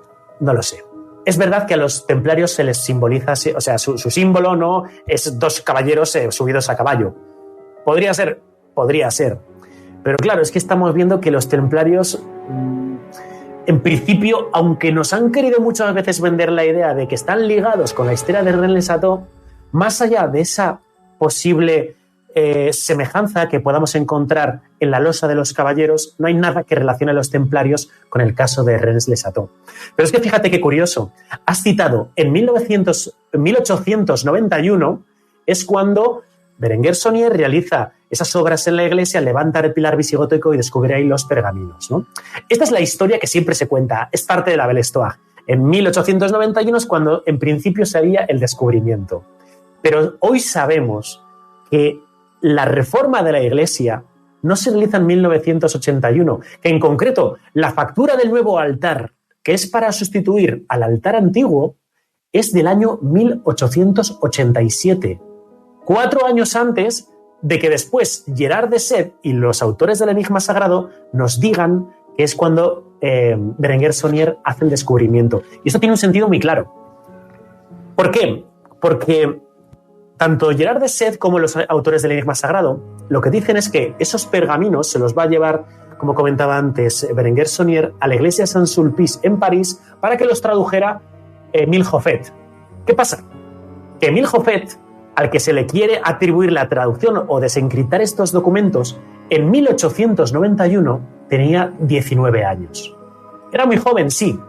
No lo sé. Es verdad que a los templarios se les simboliza, o sea, su símbolo no es 2 caballeros subidos a caballo. Podría ser. Pero claro, es que estamos viendo que los templarios, en principio, aunque nos han querido muchas veces vender la idea de que están ligados con la historia de Rennes-le-Château, más allá de esa posible semejanza que podamos encontrar en la losa de los caballeros, no hay nada que relacione a los templarios con el caso de Rennes-le-Château. Pero es que fíjate qué curioso, has citado en 1891 es cuando Berenguer Saunier realiza esas obras en la iglesia, levanta el pilar visigótico y descubre ahí los pergaminos, ¿no? Esta es la historia que siempre se cuenta, es parte de la Belle Histoire. En 1891 es cuando en principio se haría el descubrimiento. Pero hoy sabemos que la reforma de la iglesia no se realiza en 1981, que en concreto la factura del nuevo altar, que es para sustituir al altar antiguo, es del año 1887, 4 años antes de que después Gerard de Sèvres y los autores del Enigma Sagrado nos digan que es cuando Berenguer Saunier hace el descubrimiento. Y esto tiene un sentido muy claro. ¿Por qué? Porque tanto Gerard de Sèvres como los autores del Enigma Sagrado lo que dicen es que esos pergaminos se los va a llevar, como comentaba antes Berenguer Saunier, a la iglesia Saint-Sulpice en París para que los tradujera Émile Jouffet. ¿Qué pasa? Que Émile Jouffet, al que se le quiere atribuir la traducción o desencriptar estos documentos, en 1891 tenía 19 años. Era muy joven, sí,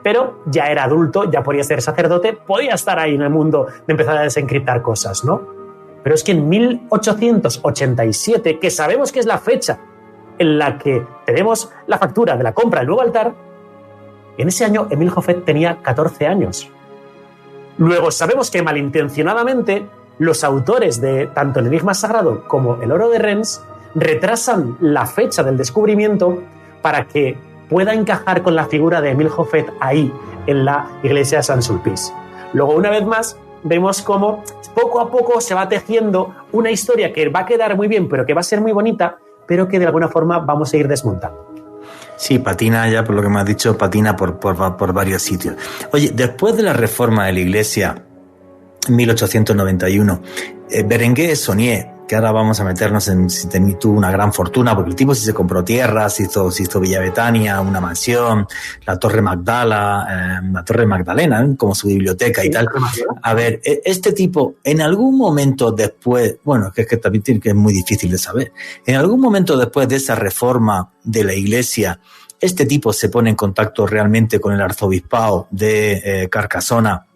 pero ya era adulto, ya podía ser sacerdote, podía estar ahí en el mundo de empezar a desencriptar cosas, ¿no? Pero es que en 1887, que sabemos que es la fecha en la que tenemos la factura de la compra del nuevo altar, en ese año Émile Jouffet tenía 14 años. Luego sabemos que malintencionadamente los autores de tanto el Enigma Sagrado como el Oro de Rennes retrasan la fecha del descubrimiento para que pueda encajar con la figura de Émile Jouffet ahí, en la iglesia de Saint-Sulpice. Luego, una vez más, vemos cómo poco a poco se va tejiendo una historia que va a quedar muy bien, pero que va a ser muy bonita, pero que de alguna forma vamos a ir desmontando. Sí, patina ya, por lo que me has dicho, patina por varios sitios. Oye, después de la reforma de la iglesia, 1891, Berenguer Saunier, que ahora vamos a meternos en si tuvo una gran fortuna, porque el tipo sí se compró tierras, se hizo Villa Betania, una mansión, la Torre Magdalena, como su biblioteca y tal. A ver, este tipo, en algún momento después, bueno, que también tiene que es muy difícil de saber, en algún momento después de esa reforma de la iglesia, este tipo se pone en contacto realmente con el arzobispado de Carcasona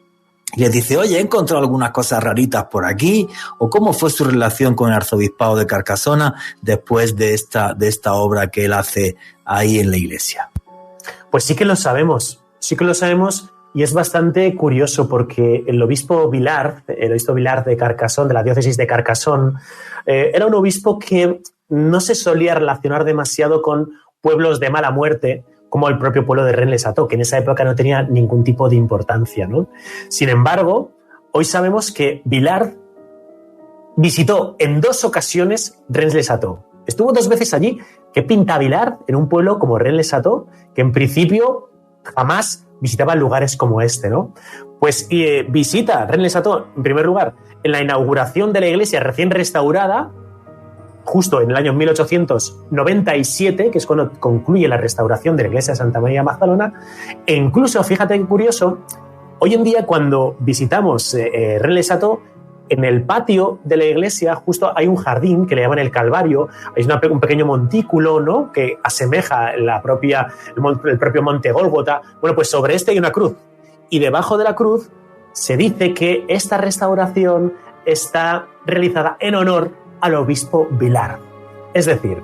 y les dice, oye, he encontrado algunas cosas raritas por aquí, o cómo fue su relación con el arzobispado de Carcasona después de esta obra que él hace ahí en la iglesia. Pues sí que lo sabemos, y es bastante curioso porque el obispo Vilar de Carcassonne, de la diócesis de Carcassonne, era un obispo que no se solía relacionar demasiado con pueblos de mala muerte, como el propio pueblo de Rennes-le-Château, que en esa época no tenía ningún tipo de importancia, ¿no? Sin embargo, hoy sabemos que Vilar visitó en 2 ocasiones Rennes-le-Château. Estuvo 2 veces allí. ¿Qué pinta Vilar en un pueblo como Rennes-le-Château, que en principio jamás visitaba lugares como este, ¿no? Pues visita Rennes-le-Château, en primer lugar, en la inauguración de la iglesia recién restaurada, justo en el año 1897, que es cuando concluye la restauración de la iglesia de Santa María Magdalena, e incluso, fíjate qué curioso, hoy en día cuando visitamos Rennes-le-Château, en el patio de la iglesia justo hay un jardín que le llaman el Calvario, hay un pequeño montículo, ¿no?, que asemeja el propio monte Gólgota. Bueno, pues sobre este hay una cruz, y debajo de la cruz se dice que esta restauración está realizada en honor al obispo Vilar. Es decir,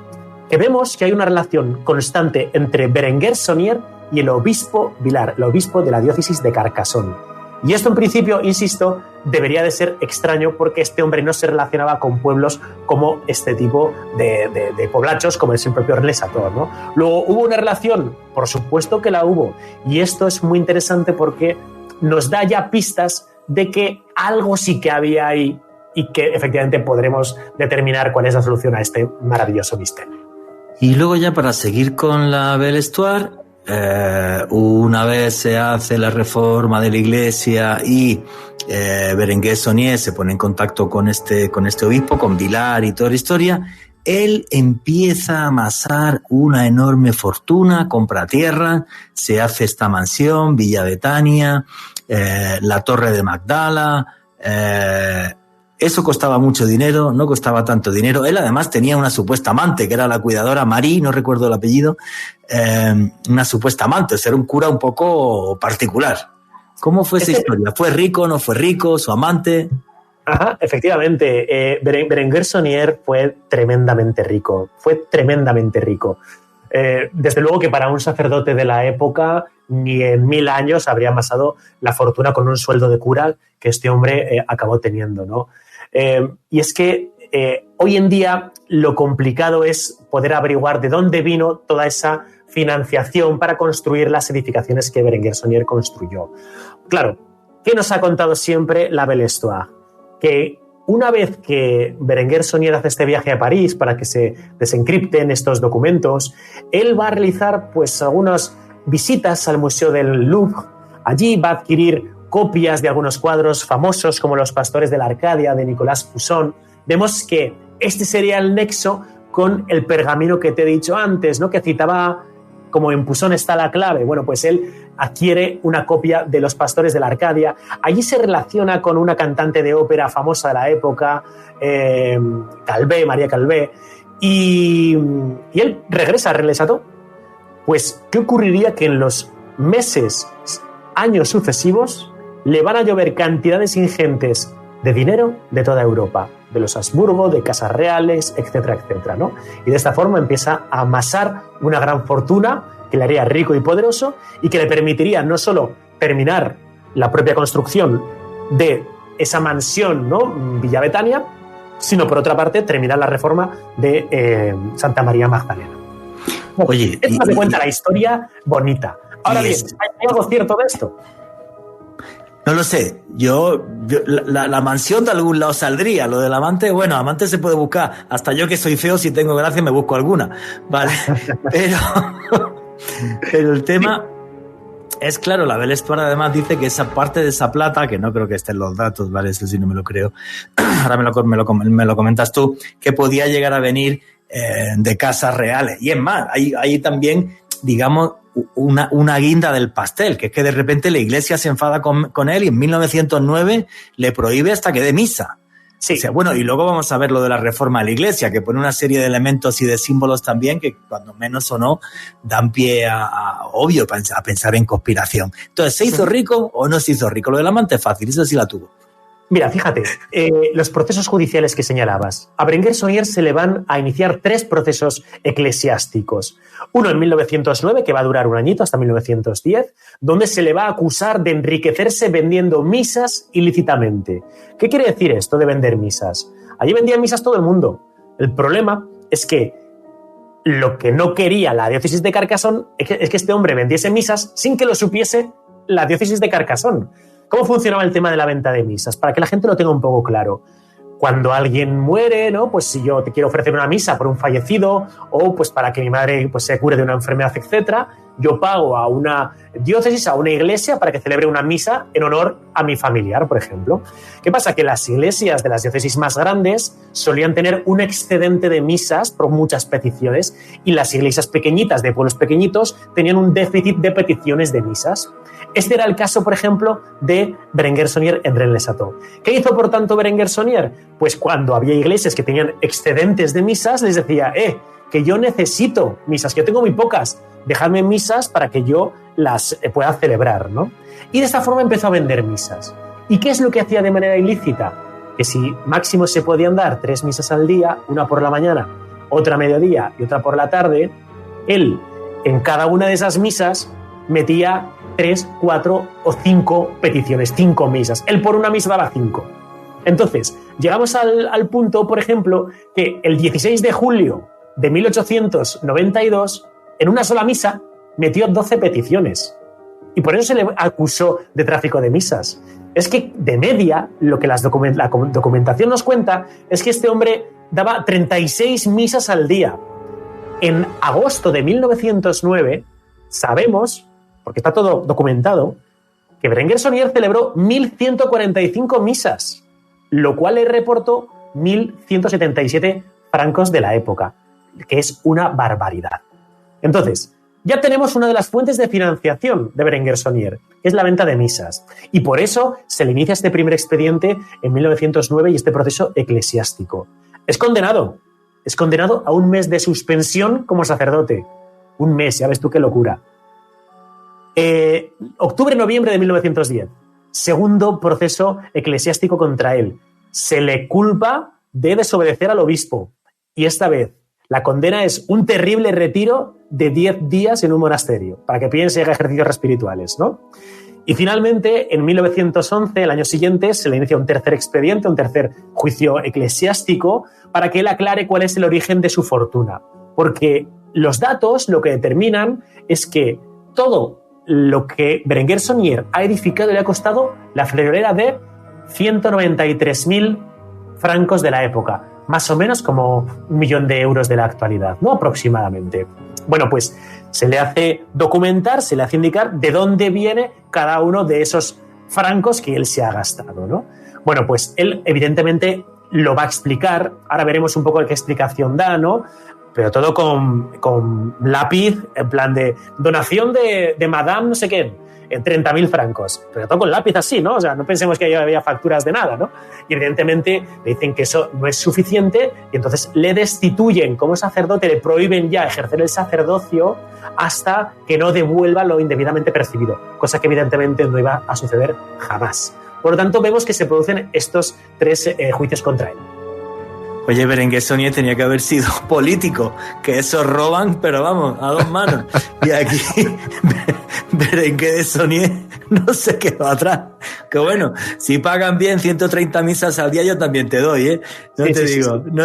que vemos que hay una relación constante entre Berenguer Saunier y el obispo Vilar, el obispo de la diócesis de Carcassonne. Y esto en principio, insisto, debería de ser extraño porque este hombre no se relacionaba con pueblos como este tipo de poblachos, como es el propio Rennes-le-Château, ¿no? Luego, ¿hubo una relación? Por supuesto que la hubo. Y esto es muy interesante porque nos da ya pistas de que algo sí que había ahí y que efectivamente podremos determinar cuál es la solución a este maravilloso misterio. Y luego ya para seguir con la Belle Histoire, una vez se hace la reforma de la iglesia y Berenguer Saunier se pone en contacto con este obispo, con Vilar y toda la historia, él empieza a amasar una enorme fortuna, compra tierra, se hace esta mansión, Villa Betania, la Torre de Magdala. Eso costaba mucho dinero, no costaba tanto dinero. Él además tenía una supuesta amante, que era la cuidadora Marie, no recuerdo el apellido, una supuesta amante, o sea, era un cura un poco particular. ¿Cómo fue esa historia? ¿Fue rico, no fue rico, su amante? Ajá, efectivamente. Berenguer Saunier fue tremendamente rico, desde luego que para un sacerdote de la época ni en 1000 años habría amasado la fortuna con un sueldo de cura que este hombre acabó teniendo, ¿no? Y es que hoy en día lo complicado es poder averiguar de dónde vino toda esa financiación para construir las edificaciones que Berenguer Saunier construyó. Claro, ¿qué nos ha contado siempre la Belle Histoire? Que una vez que Berenguer Saunier hace este viaje a París para que se desencripten estos documentos, él va a realizar pues algunas visitas al Museo del Louvre. Allí va a adquirir copias de algunos cuadros famosos como Los Pastores de la Arcadia de Nicolas Poussin. Vemos que este sería el nexo con el pergamino que te he dicho antes, ¿no?, que citaba como en Poussin está la clave. Bueno, pues él adquiere una copia de Los Pastores de la Arcadia. Allí se relaciona con una cantante de ópera famosa de la época, María Calvé, y él regresa a Rennes-le-Château. Pues, ¿qué ocurriría? Que en los años sucesivos, le van a llover cantidades ingentes de dinero de toda Europa, de los Habsburgo, de casas reales, etcétera, etcétera, ¿no? Y de esta forma empieza a amasar una gran fortuna que le haría rico y poderoso y que le permitiría no solo terminar la propia construcción de esa mansión, ¿no?, Villa Betania, sino por otra parte terminar la reforma de Santa María Magdalena. Oye, esto te cuenta la historia bonita. Ahora bien, ¿hay algo cierto de esto? No lo sé. Yo la mansión de algún lado saldría. Lo del amante, bueno, amante se puede buscar. Hasta yo que soy feo, si tengo gracia, me busco alguna. Vale. Pero el tema es claro, la Belle Histoire además dice que esa parte de esa plata, que no creo que estén los datos, ¿vale? Eso sí no me lo creo. Ahora me lo comentas tú, que podía llegar a venir de casas reales. Y es más, hay también, digamos, una guinda del pastel, que es que de repente la iglesia se enfada con él y en 1909 le prohíbe hasta que dé misa. Sí. O sea, bueno, y luego vamos a ver lo de la reforma de la Iglesia, que pone una serie de elementos y de símbolos también que, cuando menos o no, dan pie obvio, a pensar en conspiración. Entonces, ¿se hizo rico o no se hizo rico? Lo del amante es fácil, eso sí la tuvo. Mira, fíjate, los procesos judiciales que señalabas. A Berenguer Saunier se le van a iniciar 3 procesos eclesiásticos. Uno en 1909, que va a durar un añito, hasta 1910, donde se le va a acusar de enriquecerse vendiendo misas ilícitamente. ¿Qué quiere decir esto de vender misas? Allí vendía misas todo el mundo. El problema es que lo que no quería la diócesis de Carcassonne es que este hombre vendiese misas sin que lo supiese la diócesis de Carcassonne. ¿Cómo funcionaba el tema de la venta de misas? Para que la gente lo tenga un poco claro. Cuando alguien muere, ¿no? Pues si yo te quiero ofrecer una misa por un fallecido o pues para que mi madre pues, se cure de una enfermedad, etcétera, yo pago a una diócesis, a una iglesia para que celebre una misa en honor a mi familiar, por ejemplo. ¿Qué pasa? Que las iglesias de las diócesis más grandes solían tener un excedente de misas por muchas peticiones y las iglesias pequeñitas de pueblos pequeñitos tenían un déficit de peticiones de misas. Este era el caso, por ejemplo, de Berenguer Saunier en Rennes-le-Château. ¿Qué hizo, por tanto, Berenguer Saunier? Pues cuando había iglesias que tenían excedentes de misas, les decía, que yo necesito misas, que yo tengo muy pocas, dejadme misas para que yo las pueda celebrar, ¿no? Y de esta forma empezó a vender misas. ¿Y qué es lo que hacía de manera ilícita? Que si máximo se podían dar 3 misas al día, una por la mañana, otra a mediodía y otra por la tarde, él en cada una de esas misas metía 3, 4 o 5 peticiones, 5 misas. Él por una misa daba 5. Entonces, llegamos al punto, por ejemplo, que el 16 de julio de 1892, en una sola misa, metió 12 peticiones. Y por eso se le acusó de tráfico de misas. Es que, de media, lo que la documentación nos cuenta es que este hombre daba 36 misas al día. En agosto de 1909, sabemos, porque está todo documentado, que Berenguer Saunier celebró 1.145 misas, lo cual le reportó 1.177 francos de la época, que es una barbaridad. Entonces, ya tenemos una de las fuentes de financiación de Berenguer Saunier, que es la venta de misas. Y por eso se le inicia este primer expediente en 1909 y este proceso eclesiástico. Es condenado a un mes de suspensión como sacerdote. Un mes, ya ves tú qué locura. Octubre-noviembre de 1910, segundo proceso eclesiástico contra él. Se le culpa de desobedecer al obispo y esta vez la condena es un terrible retiro de 10 días en un monasterio, para que piense en ejercicios espirituales, ¿no? Y finalmente, en 1911, el año siguiente, se le inicia un tercer expediente, un tercer juicio eclesiástico, para que él aclare cuál es el origen de su fortuna. Porque los datos lo que determinan es que todo lo que Berenguer Saunier ha edificado le ha costado la friolera de 193.000 francos de la época, más o menos como 1 millón de euros de la actualidad, ¿no? Aproximadamente. Bueno, pues se le hace documentar, se le hace indicar de dónde viene cada uno de esos francos que él se ha gastado, ¿no? Bueno, pues él evidentemente lo va a explicar, ahora veremos un poco qué explicación da, ¿no? Pero todo con lápiz, en plan de donación de Madame no sé qué, en 30.000 francos. Pero todo con lápiz así, ¿no? O sea, no pensemos que había facturas de nada, ¿no? Y evidentemente le dicen que eso no es suficiente y entonces le destituyen como sacerdote, le prohíben ya ejercer el sacerdocio hasta que no devuelva lo indebidamente percibido, cosa que evidentemente no iba a suceder jamás. Por lo tanto, vemos que se producen estos 3 juicios contra él. Oye, Berenguer Saunier tenía que haber sido político, que esos roban, pero vamos, a 2 manos. Y aquí Berenguer Saunier no se quedó atrás. Que bueno, si pagan bien 130 misas al día, yo también te doy, ¿eh? No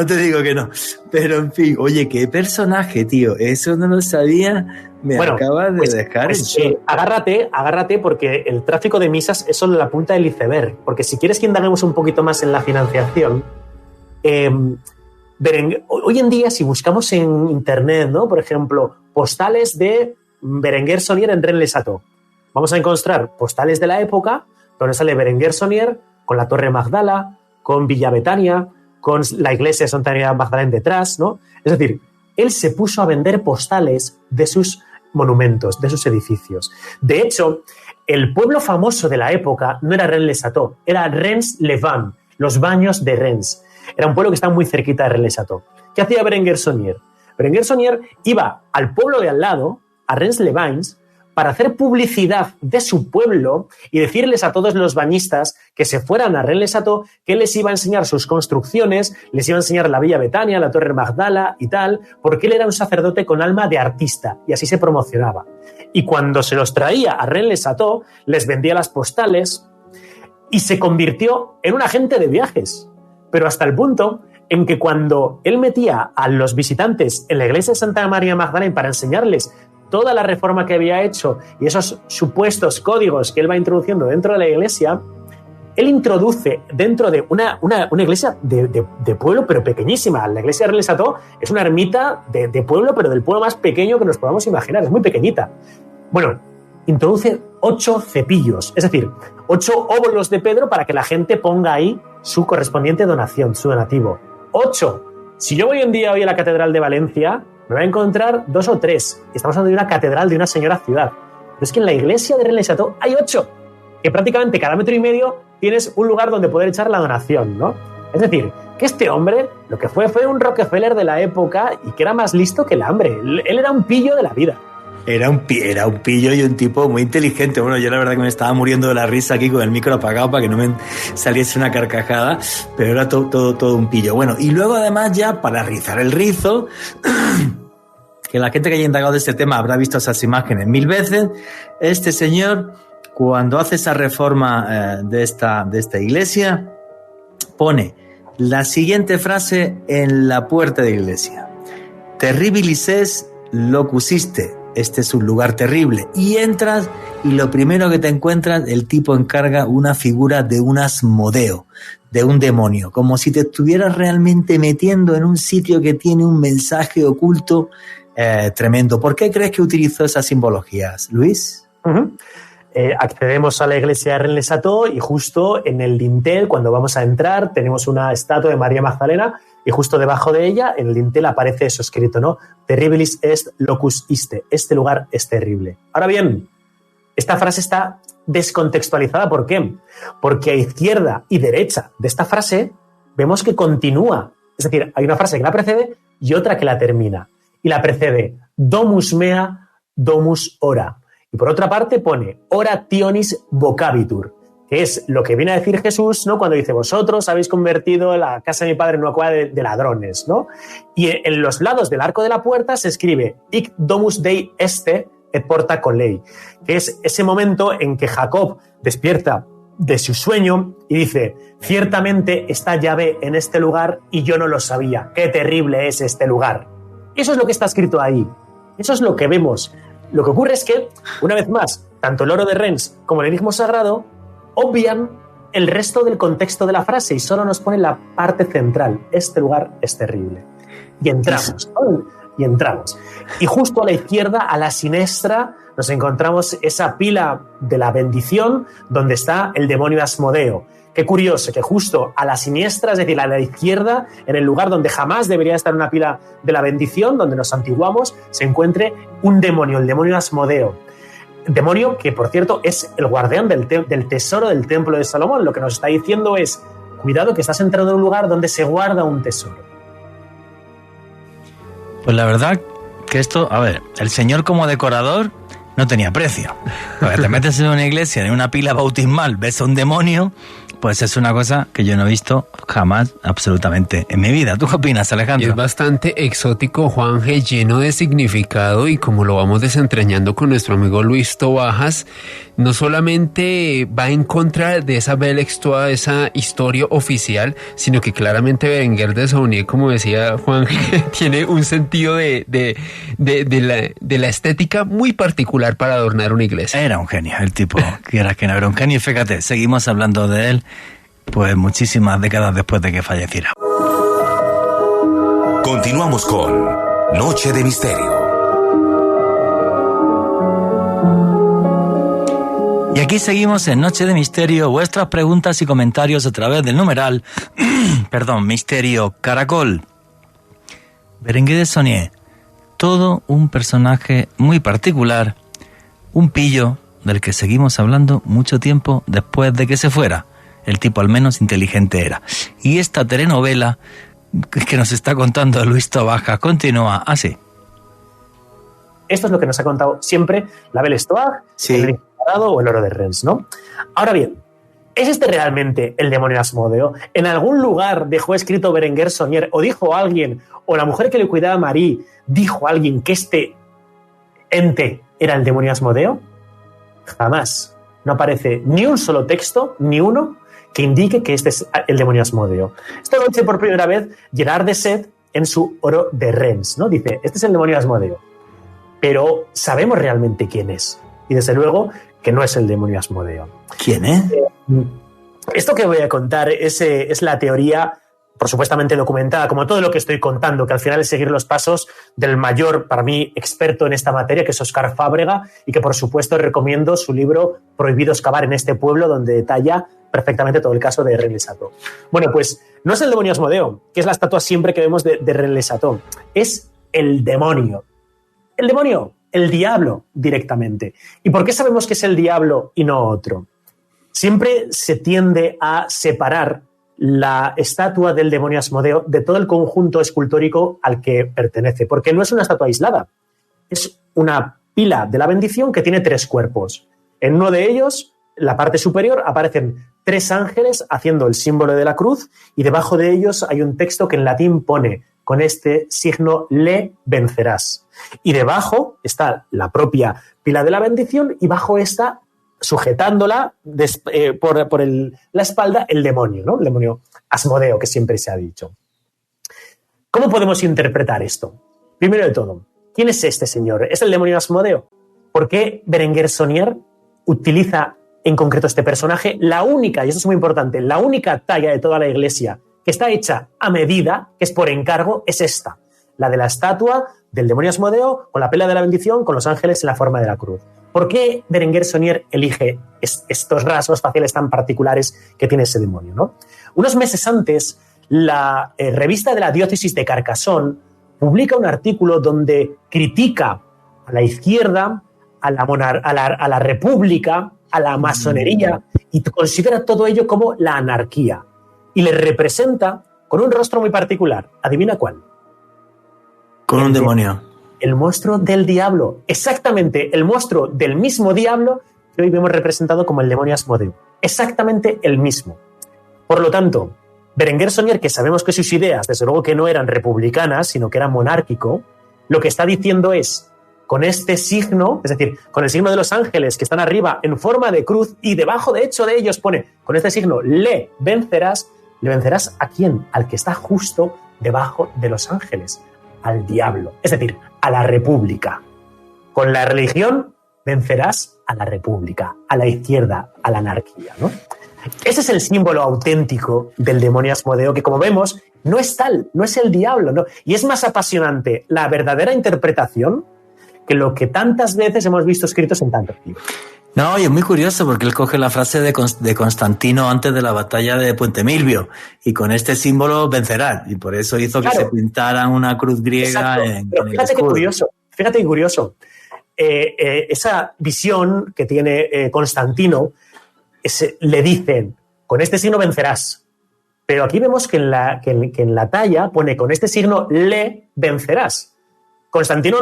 te digo que no. Pero en fin, oye, qué personaje, tío. Eso no lo sabía. Acabas de dejar en shock. Agárrate, porque el tráfico de misas es solo la punta del iceberg. Porque si quieres que indaguemos un poquito más en la financiación, hoy en día, si buscamos en internet, ¿no? Por ejemplo, postales de Berenguer Saunier en Rennes-le-Château, vamos a encontrar postales de la época donde sale Berenguer Saunier con la Torre Magdala, con Villa Betania, con la iglesia de Santa María Magdalena detrás, ¿no? Es decir, él se puso a vender postales de sus monumentos, de sus edificios. De hecho, el pueblo famoso de la época no era Rennes-le-Château, era Reims-les-Bains. los baños de Rennes. Era un pueblo que estaba muy cerquita de Rennes-le-Château. ¿Qué hacía Berenguer Saunier? Berenguer Saunier iba al pueblo de al lado, a Rennes-les-Bains, para hacer publicidad de su pueblo y decirles a todos los bañistas que se fueran a Rennes-le-Château, que les iba a enseñar sus construcciones, les iba a enseñar la Villa Betania, la Torre Magdala y tal, porque él era un sacerdote con alma de artista y así se promocionaba. Y cuando se los traía a Rennes-le-Château, les vendía las postales y se convirtió en un agente de viajes. Pero hasta el punto en que cuando él metía a los visitantes en la iglesia de Santa María Magdalena para enseñarles toda la reforma que había hecho y esos supuestos códigos que él va introduciendo dentro de la iglesia, él introduce dentro de una iglesia de pueblo, pero pequeñísima. La iglesia de Rennes-le-Château es una ermita de pueblo, pero del pueblo más pequeño que nos podamos imaginar, es muy pequeñita. Bueno, introduce 8 cepillos, es decir, 8 óvulos de Pedro para que la gente ponga ahí su correspondiente donación, su donativo. 8. Si yo voy un día hoy a la Catedral de Valencia, me voy a encontrar 2 o 3. Estamos hablando de una catedral de una señora ciudad. Pero es que en la iglesia de Rennes-le-Château hay 8, que prácticamente cada metro y medio tienes un lugar donde poder echar la donación, ¿no? Es decir, que este hombre lo que fue un Rockefeller de la época y que era más listo que el hambre. Él era un pillo de la vida. Era un pillo y un tipo muy inteligente. Bueno, yo la verdad que me estaba muriendo de la risa aquí con el micro apagado para que no me saliese una carcajada, pero era todo un pillo. Bueno, y luego además ya para rizar el rizo, que la gente que haya indagado de este tema habrá visto esas imágenes 1000 veces, este señor, cuando hace esa reforma de esta iglesia, pone la siguiente frase en la puerta de iglesia: Terribilis est locus iste. Este es un lugar terrible. Y entras y lo primero que te encuentras, el tipo encarga una figura de un Asmodeo, de un demonio, como si te estuvieras realmente metiendo en un sitio que tiene un mensaje oculto tremendo. ¿Por qué crees que utilizó esas simbologías, Luis? Accedemos a la iglesia de Rennes-le-Château y justo en el dintel, cuando vamos a entrar, tenemos una estatua de María Magdalena y justo debajo de ella, en el dintel, aparece eso escrito, ¿no? Terribilis est locus iste. Este lugar es terrible. Ahora bien, esta frase está descontextualizada. ¿Por qué? Porque a izquierda y derecha de esta frase vemos que continúa. Es decir, hay una frase que la precede y otra que la termina. Y la precede domus mea, domus ora. Y por otra parte pone orationis vocabitur, que es lo que viene a decir Jesús, ¿no? Cuando dice, vosotros habéis convertido la casa de mi padre en una cueva de ladrones, ¿no? Y en los lados del arco de la puerta se escribe Hic domus Dei este et porta colei, que es ese momento en que Jacob despierta de su sueño y dice, ciertamente está Yahvé en este lugar y yo no lo sabía. ¡Qué terrible es este lugar! Eso es lo que está escrito ahí. Eso es lo que vemos. Lo que ocurre es que, una vez más, tanto el oro de Rennes como el enigma sagrado obvian el resto del contexto de la frase y solo nos ponen la parte central. Este lugar es terrible. Y entramos. Y justo a la izquierda, a la sinestra, nos encontramos esa pila de la bendición donde está el demonio Asmodeo. Qué curioso que justo a la siniestra, es decir, a la izquierda, en el lugar donde jamás debería estar una pila de la bendición, donde nos santiguamos, se encuentre un demonio, el demonio Asmodeo. Demonio que, por cierto, es el guardián del tesoro del templo de Salomón. Lo que nos está diciendo es, cuidado que estás entrando en un lugar donde se guarda un tesoro. Pues la verdad que esto, a ver, el señor como decorador no tenía precio. A ver, te metes en una iglesia, en una pila bautismal, ves a un demonio, pues es una cosa que yo no he visto jamás, absolutamente, en mi vida. ¿Tú qué opinas, Alejandro? Y es bastante exótico, Juanje, lleno de significado, y como lo vamos desentrañando con nuestro amigo Luis Tobajas, no solamente va en contra de esa Belle Extoire, esa historia oficial, sino que claramente Berenguer de Saunier, como decía Juanje, tiene un sentido de la estética muy particular para adornar una iglesia. Era un genio, el tipo, que no era un genio. Fíjate, seguimos hablando de él, pues muchísimas décadas después de que falleciera. Continuamos con Noche de Misterio. Y aquí seguimos en Noche de Misterio. Vuestras preguntas y comentarios a través del numeral Misterio Caracol. Berenguer de Saunier, todo un personaje muy particular, un pillo del que seguimos hablando mucho tiempo después de que se fuera. el tipo al menos inteligente era. Y esta telenovela que nos está contando Luis Tobaja continúa así. Esto es lo que nos ha contado siempre la Belle Histoire, Sí. el Dorado o el Oro de Rennes, ¿no? Ahora bien, ¿es este realmente el demonio Asmodeo? ¿En algún lugar dejó escrito Berenguer Saunier o dijo alguien, o la mujer que le cuidaba a Marie dijo a alguien que este ente era el demonio Asmodeo? Jamás. No aparece ni un solo texto, ni uno, que indique que este es el demonio Asmodeo. Esto lo dice por primera vez Gerard de Sèvres en su Oro de Rennes, ¿no? Dice, este es el demonio Asmodeo. Pero ¿sabemos realmente quién es? Y desde luego que no es el demonio Asmodeo. ¿Quién, eh? Esto que voy a contar es la teoría, por supuestamente documentada, como todo lo que estoy contando, que al final es seguir los pasos del mayor, para mí, experto en esta materia, que es Óscar Fábrega, y que por supuesto recomiendo su libro Prohibido excavar en este pueblo, donde detalla perfectamente todo el caso de Rennes le Chateau. Bueno, pues no es el demonio Asmodeo, que es la estatua siempre que vemos de Rennes le Chateau, es el demonio. El demonio, el diablo directamente. ¿Y por qué sabemos que es el diablo y no otro? Siempre se tiende a separar la estatua del demonio Asmodeo de todo el conjunto escultórico al que pertenece, porque no es una estatua aislada, es una pila de la bendición que tiene 3 cuerpos. En uno de ellos, la parte superior, aparecen 3 ángeles haciendo el símbolo de la cruz y debajo de ellos hay un texto que en latín pone con este signo le vencerás. Y debajo está la propia pila de la bendición y bajo esta, sujetándola por la espalda, el demonio, ¿no? El demonio Asmodeo, que siempre se ha dicho. ¿Cómo podemos interpretar esto? Primero de todo, ¿quién es este señor? ¿Es el demonio Asmodeo? ¿Por qué Berenguer Saunier utiliza en concreto este personaje? La única, y esto es muy importante, la única talla de toda la iglesia que está hecha a medida, que es por encargo, es esta, la de la estatua del demonio Asmodeo con la pila de la bendición, con los ángeles en la forma de la cruz. ¿Por qué Berenguer Saunier elige estos rasgos faciales tan particulares que tiene ese demonio, ¿no? Unos meses antes, la revista de la diócesis de Carcassonne publica un artículo donde critica a la izquierda, a la república, a la masonería, y considera todo ello como la anarquía. Y le representa con un rostro muy particular. ¿Adivina cuál? Con un demonio. El monstruo del diablo. Exactamente, el monstruo del mismo diablo que hoy vemos representado como el demonio Asmodeo. Exactamente el mismo. Por lo tanto, Berenguer Saunier, que sabemos que sus ideas, desde luego que no eran republicanas, sino que eran monárquico, lo que está diciendo es, con este signo, es decir, con el signo de los ángeles que están arriba en forma de cruz y debajo, de hecho, de ellos pone, con este signo, ¿le vencerás a quién? Al que está justo debajo de los ángeles, al diablo, es decir, a la república. Con la religión vencerás a la república, a la izquierda, a la anarquía, ¿no? Ese es el símbolo auténtico del demonio Asmodeo, que como vemos, no es tal, no es el diablo, ¿no? Y es más apasionante la verdadera interpretación que lo que tantas veces hemos visto escritos en tantos libros. No, y es muy curioso porque él coge la frase de Constantino antes de la batalla de Puente Milvio y con este símbolo vencerá, y por eso hizo que se pintaran una cruz griega en Pero fíjate qué curioso. Esa visión que tiene Constantino, le dicen, con este signo vencerás. Pero aquí vemos que en la talla pone, con este signo le vencerás. Constantino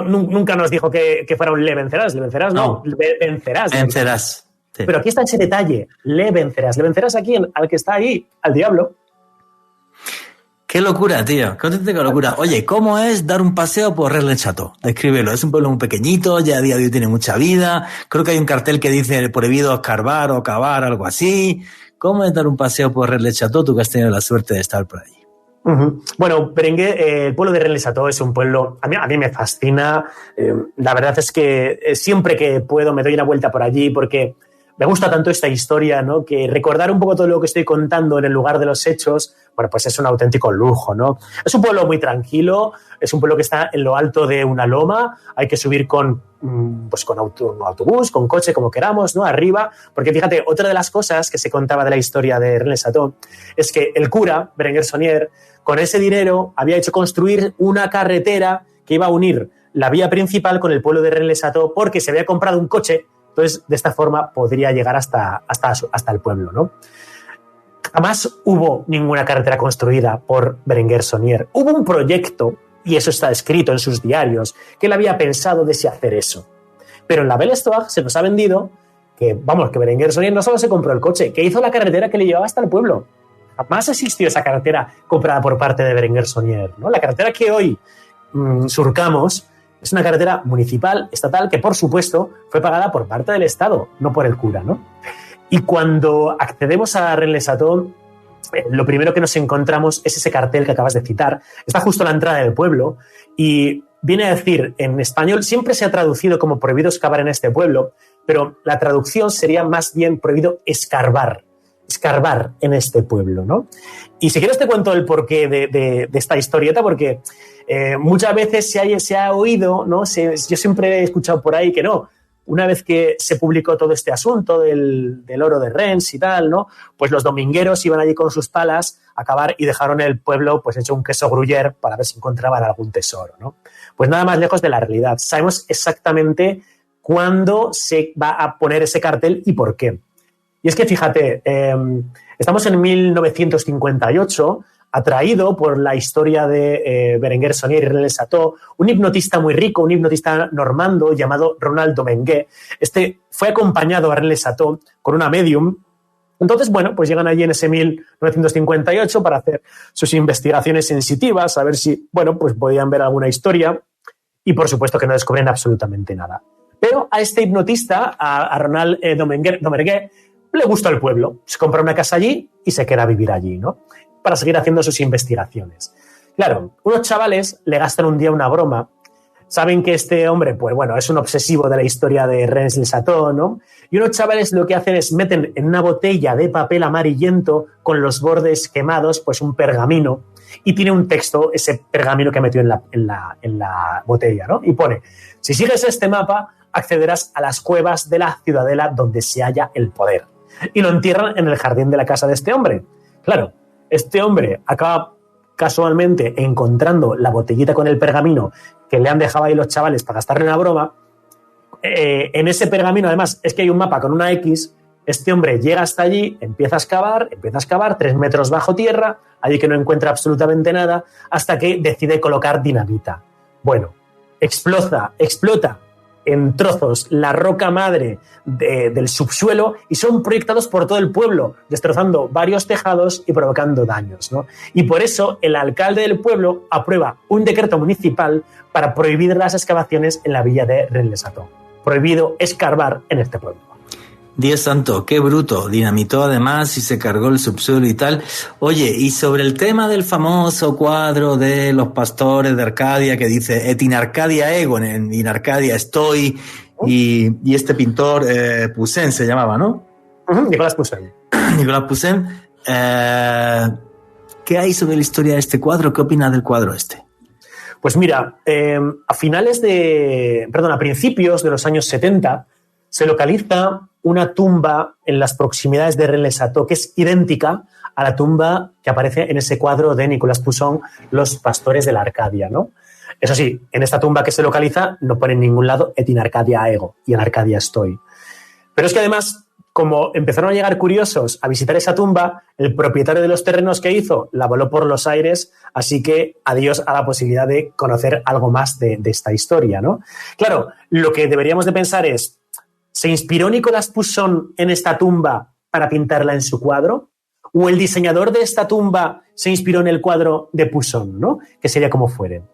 nunca nos dijo que fuera un le vencerás, no. Vencerás. Vencerás. Sí. Pero aquí está ese detalle, le vencerás. ¿Le vencerás a quién? Al que está ahí, al diablo. Qué locura, tío. Qué auténtica locura. Oye, ¿cómo es dar un paseo por Rennes le Chateau? Descríbelo. Es un pueblo muy pequeñito, ya a día de hoy tiene mucha vida. Creo que hay un cartel que dice prohibido escarbar o cavar, algo así. ¿Cómo es dar un paseo por Rennes le Chateau, tú que has tenido la suerte de estar por allí? Uh-huh. Bueno, Berenguer, el pueblo de Rennes le Chateau es un pueblo, a mí me fascina. La verdad es que siempre que puedo me doy una vuelta por allí porque me gusta tanto esta historia, ¿no? Que recordar un poco todo lo que estoy contando en el lugar de los hechos, bueno, pues es un auténtico lujo, ¿no? Es un pueblo muy tranquilo, es un pueblo que está en lo alto de una loma, hay que subir con autobús, con coche, como queramos, ¿no? Arriba, porque fíjate, otra de las cosas que se contaba de la historia de Rennes le Chateau es que el cura, Berenguer Saunier, con ese dinero había hecho construir una carretera que iba a unir la vía principal con el pueblo de Rennes le Chateau porque se había comprado un coche. Entonces, de esta forma podría llegar hasta el pueblo, ¿no? Jamás hubo ninguna carretera construida por Berenguer Saunier. Hubo un proyecto, y eso está escrito en sus diarios, que él había pensado de si hacer eso. Pero en la Belle Histoire se nos ha vendido que Berenguer Saunier no solo se compró el coche, que hizo la carretera que le llevaba hasta el pueblo. Jamás existió esa carretera comprada por parte de Berenguer Saunier, ¿no? La carretera que hoy surcamos es una carretera municipal, estatal, que por supuesto fue pagada por parte del Estado, no por el cura, ¿no? Y cuando accedemos a Rennes-le-Château, lo primero que nos encontramos es ese cartel que acabas de citar. Está justo a la entrada del pueblo y viene a decir, en español siempre se ha traducido como prohibido excavar en este pueblo, pero la traducción sería más bien prohibido escarbar en este pueblo, ¿no? Y si quieres te cuento el porqué de esta historieta, porque muchas veces se ha oído, ¿no? Yo siempre he escuchado por ahí que no. Una vez que se publicó todo este asunto del oro de Rennes y tal, ¿no? Pues los domingueros iban allí con sus palas a cavar y dejaron el pueblo pues hecho un queso gruyère para ver si encontraban algún tesoro, ¿no? Pues nada más lejos de la realidad. Sabemos exactamente cuándo se va a poner ese cartel y por qué. Y es que fíjate, estamos en 1958, atraído por la historia de Berenguer Saunier y Rennes-le-Château, un hipnotista muy rico, un hipnotista normando llamado Ronald Domengué. Este fue acompañado a Rennes-le-Château con una medium. Entonces, bueno, pues llegan allí en ese 1958 para hacer sus investigaciones sensitivas, a ver si, bueno, pues podían ver alguna historia y por supuesto que no descubren absolutamente nada. Pero a este hipnotista, a Ronald Domengué, le gusta el pueblo. Se compra una casa allí y se queda a vivir allí, ¿no? Para seguir haciendo sus investigaciones. Claro, unos chavales le gastan un día una broma. Saben que este hombre, pues bueno, es un obsesivo de la historia de Rennes-le-Château, ¿no? Y unos chavales lo que hacen es meten en una botella de papel amarillento con los bordes quemados, pues un pergamino. Y tiene un texto, ese pergamino que metió en la botella, ¿no? Y pone, si sigues este mapa, accederás a las cuevas de la ciudadela donde se halla el poder. Y lo entierran en el jardín de la casa de este hombre. Claro, este hombre acaba casualmente encontrando la botellita con el pergamino que le han dejado ahí los chavales para gastarle una broma. En ese pergamino, además, es que hay un mapa con una X. Este hombre llega hasta allí, empieza a excavar 3 metros bajo tierra, allí que no encuentra absolutamente nada, hasta que decide colocar dinamita. Bueno, explota en trozos la roca madre del subsuelo y son proyectados por todo el pueblo, destrozando varios tejados y provocando daños, ¿no? Y por eso el alcalde del pueblo aprueba un decreto municipal para prohibir las excavaciones en la villa de Rennes-le-Château. Prohibido escarbar en este pueblo. Dios santo, qué bruto. Dinamitó además y se cargó el subsuelo y tal. Oye, y sobre el tema del famoso cuadro de los pastores de Arcadia que dice Et in Arcadia ego, en Arcadia estoy, y este pintor Poussin se llamaba, ¿no? Nicolas Poussin. Nicolas Poussin. ¿Qué hay sobre la historia de este cuadro? ¿Qué opinas del cuadro este? Pues mira, a principios de los años 70 se localiza una tumba en las proximidades de Rennes-le-Château que es idéntica a la tumba que aparece en ese cuadro de Nicolas Poussin, Los pastores de la Arcadia, ¿no? Eso sí, en esta tumba que se localiza no pone en ningún lado Et in Arcadia ego y en Arcadia estoy. Pero es que además, como empezaron a llegar curiosos a visitar esa tumba, el propietario de los terrenos que hizo la voló por los aires, así que adiós a la posibilidad de conocer algo más de esta historia, ¿no? Claro, lo que deberíamos de pensar es, ¿se inspiró Nicolas Poussin en esta tumba para pintarla en su cuadro? ¿O el diseñador de esta tumba se inspiró en el cuadro de Poussin, ¿no? Que sería como fuere.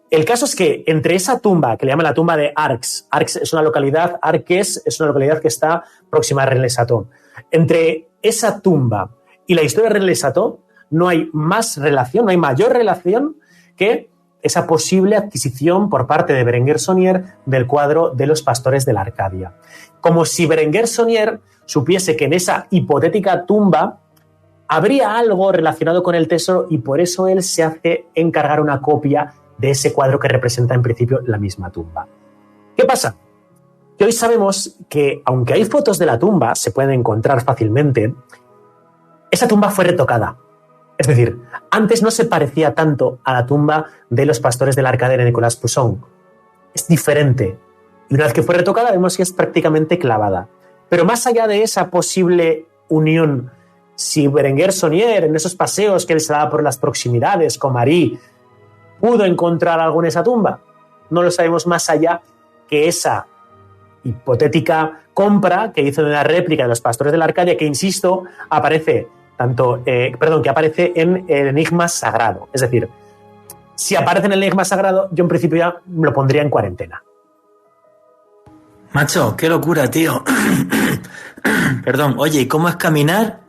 El caso es que entre esa tumba, que le llaman la tumba de Arques es una localidad, Arques es una localidad que está próxima a Rennes-le-Château. Entre esa tumba y la historia de Rennes-le-Château no hay más relación, no hay mayor relación que esa posible adquisición por parte de Berenguer Saunier del cuadro de los pastores de la Arcadia. Como si Berenguer Saunier supiese que en esa hipotética tumba habría algo relacionado con el tesoro y por eso él se hace encargar una copia de ese cuadro que representa en principio la misma tumba. ¿Qué pasa? Que hoy sabemos que, aunque hay fotos de la tumba, se pueden encontrar fácilmente, esa tumba fue retocada. Es decir, antes no se parecía tanto a la tumba de los pastores de la Arcadia de Nicolas Poussin. Es diferente. Y una vez que fue retocada, vemos que es prácticamente clavada. Pero más allá de esa posible unión Si Berenguer Saunier, en esos paseos que él se daba por las proximidades con Marie, pudo encontrar algo en esa tumba, no lo sabemos más allá que esa hipotética compra que hizo de la réplica de los pastores de la Arcadia, que, insisto, aparece que aparece en el Enigma Sagrado. Es decir, si aparece en el Enigma Sagrado, yo en principio ya lo pondría en cuarentena. Macho, qué locura, tío. Perdón. Oye, ¿y cómo es caminar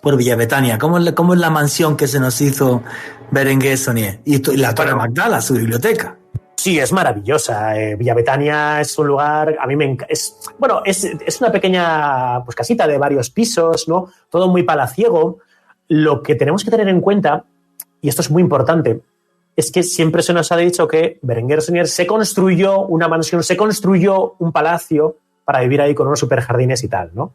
por Villa Betania? ¿Cómo es la mansión que se nos hizo Berenguer Saunier? Y la Torre Magdala, su biblioteca. Sí, es maravillosa. Villa Betania es un lugar, a mí me encanta. Es una pequeña casita de varios pisos, ¿no? Todo muy palaciego. Lo que tenemos que tener en cuenta, y esto es muy importante, es que siempre se nos ha dicho que Berenguer Saunier se construyó una mansión, se construyó un palacio para vivir ahí con unos superjardines y tal, ¿no?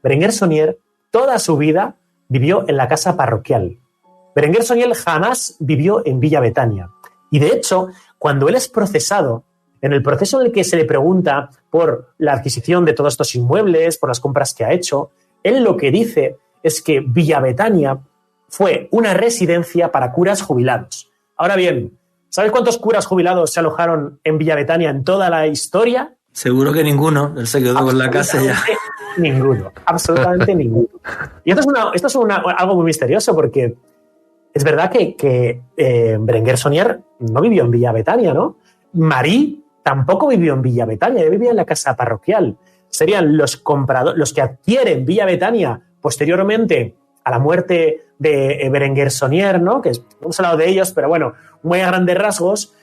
Berenguer Saunier toda su vida vivió en la casa parroquial. Berenguer Saunier jamás vivió en Villa Betania. Y de hecho, cuando él es procesado, en el proceso en el que se le pregunta por la adquisición de todos estos inmuebles, por las compras que ha hecho, él lo que dice es que Villa Betania fue una residencia para curas jubilados. Ahora bien, ¿sabes cuántos curas jubilados se alojaron en Villa Betania en toda la historia? Seguro que ninguno. Él se quedó con la casa ya. Ninguno, absolutamente ninguno. Y esto es algo muy misterioso, porque es verdad que Berenguer Saunier no vivió en Villa Betania, ¿no? Marie tampoco vivió en Villa Betania, ella vivía en la casa parroquial. Serían los compradores, los que adquieren Villa Betania posteriormente a la muerte de Berenguer Saunier, ¿no? Que hemos hablado de ellos, pero bueno, muy a grandes rasgos.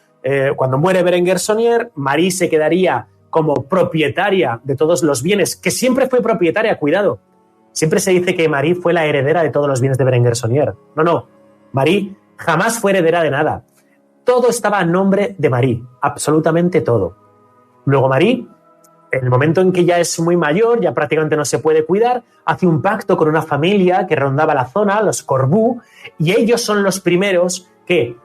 Cuando muere Berenguer Saunier, Marie se quedaría como propietaria de todos los bienes, que siempre fue propietaria, cuidado. Siempre se dice que Marie fue la heredera de todos los bienes de Berenguer Saunier. No. Marie jamás fue heredera de nada. Todo estaba a nombre de Marie, absolutamente todo. Luego Marie, en el momento en que ya es muy mayor, ya prácticamente no se puede cuidar, hace un pacto con una familia que rondaba la zona, los Corbu, y ellos son los primeros que,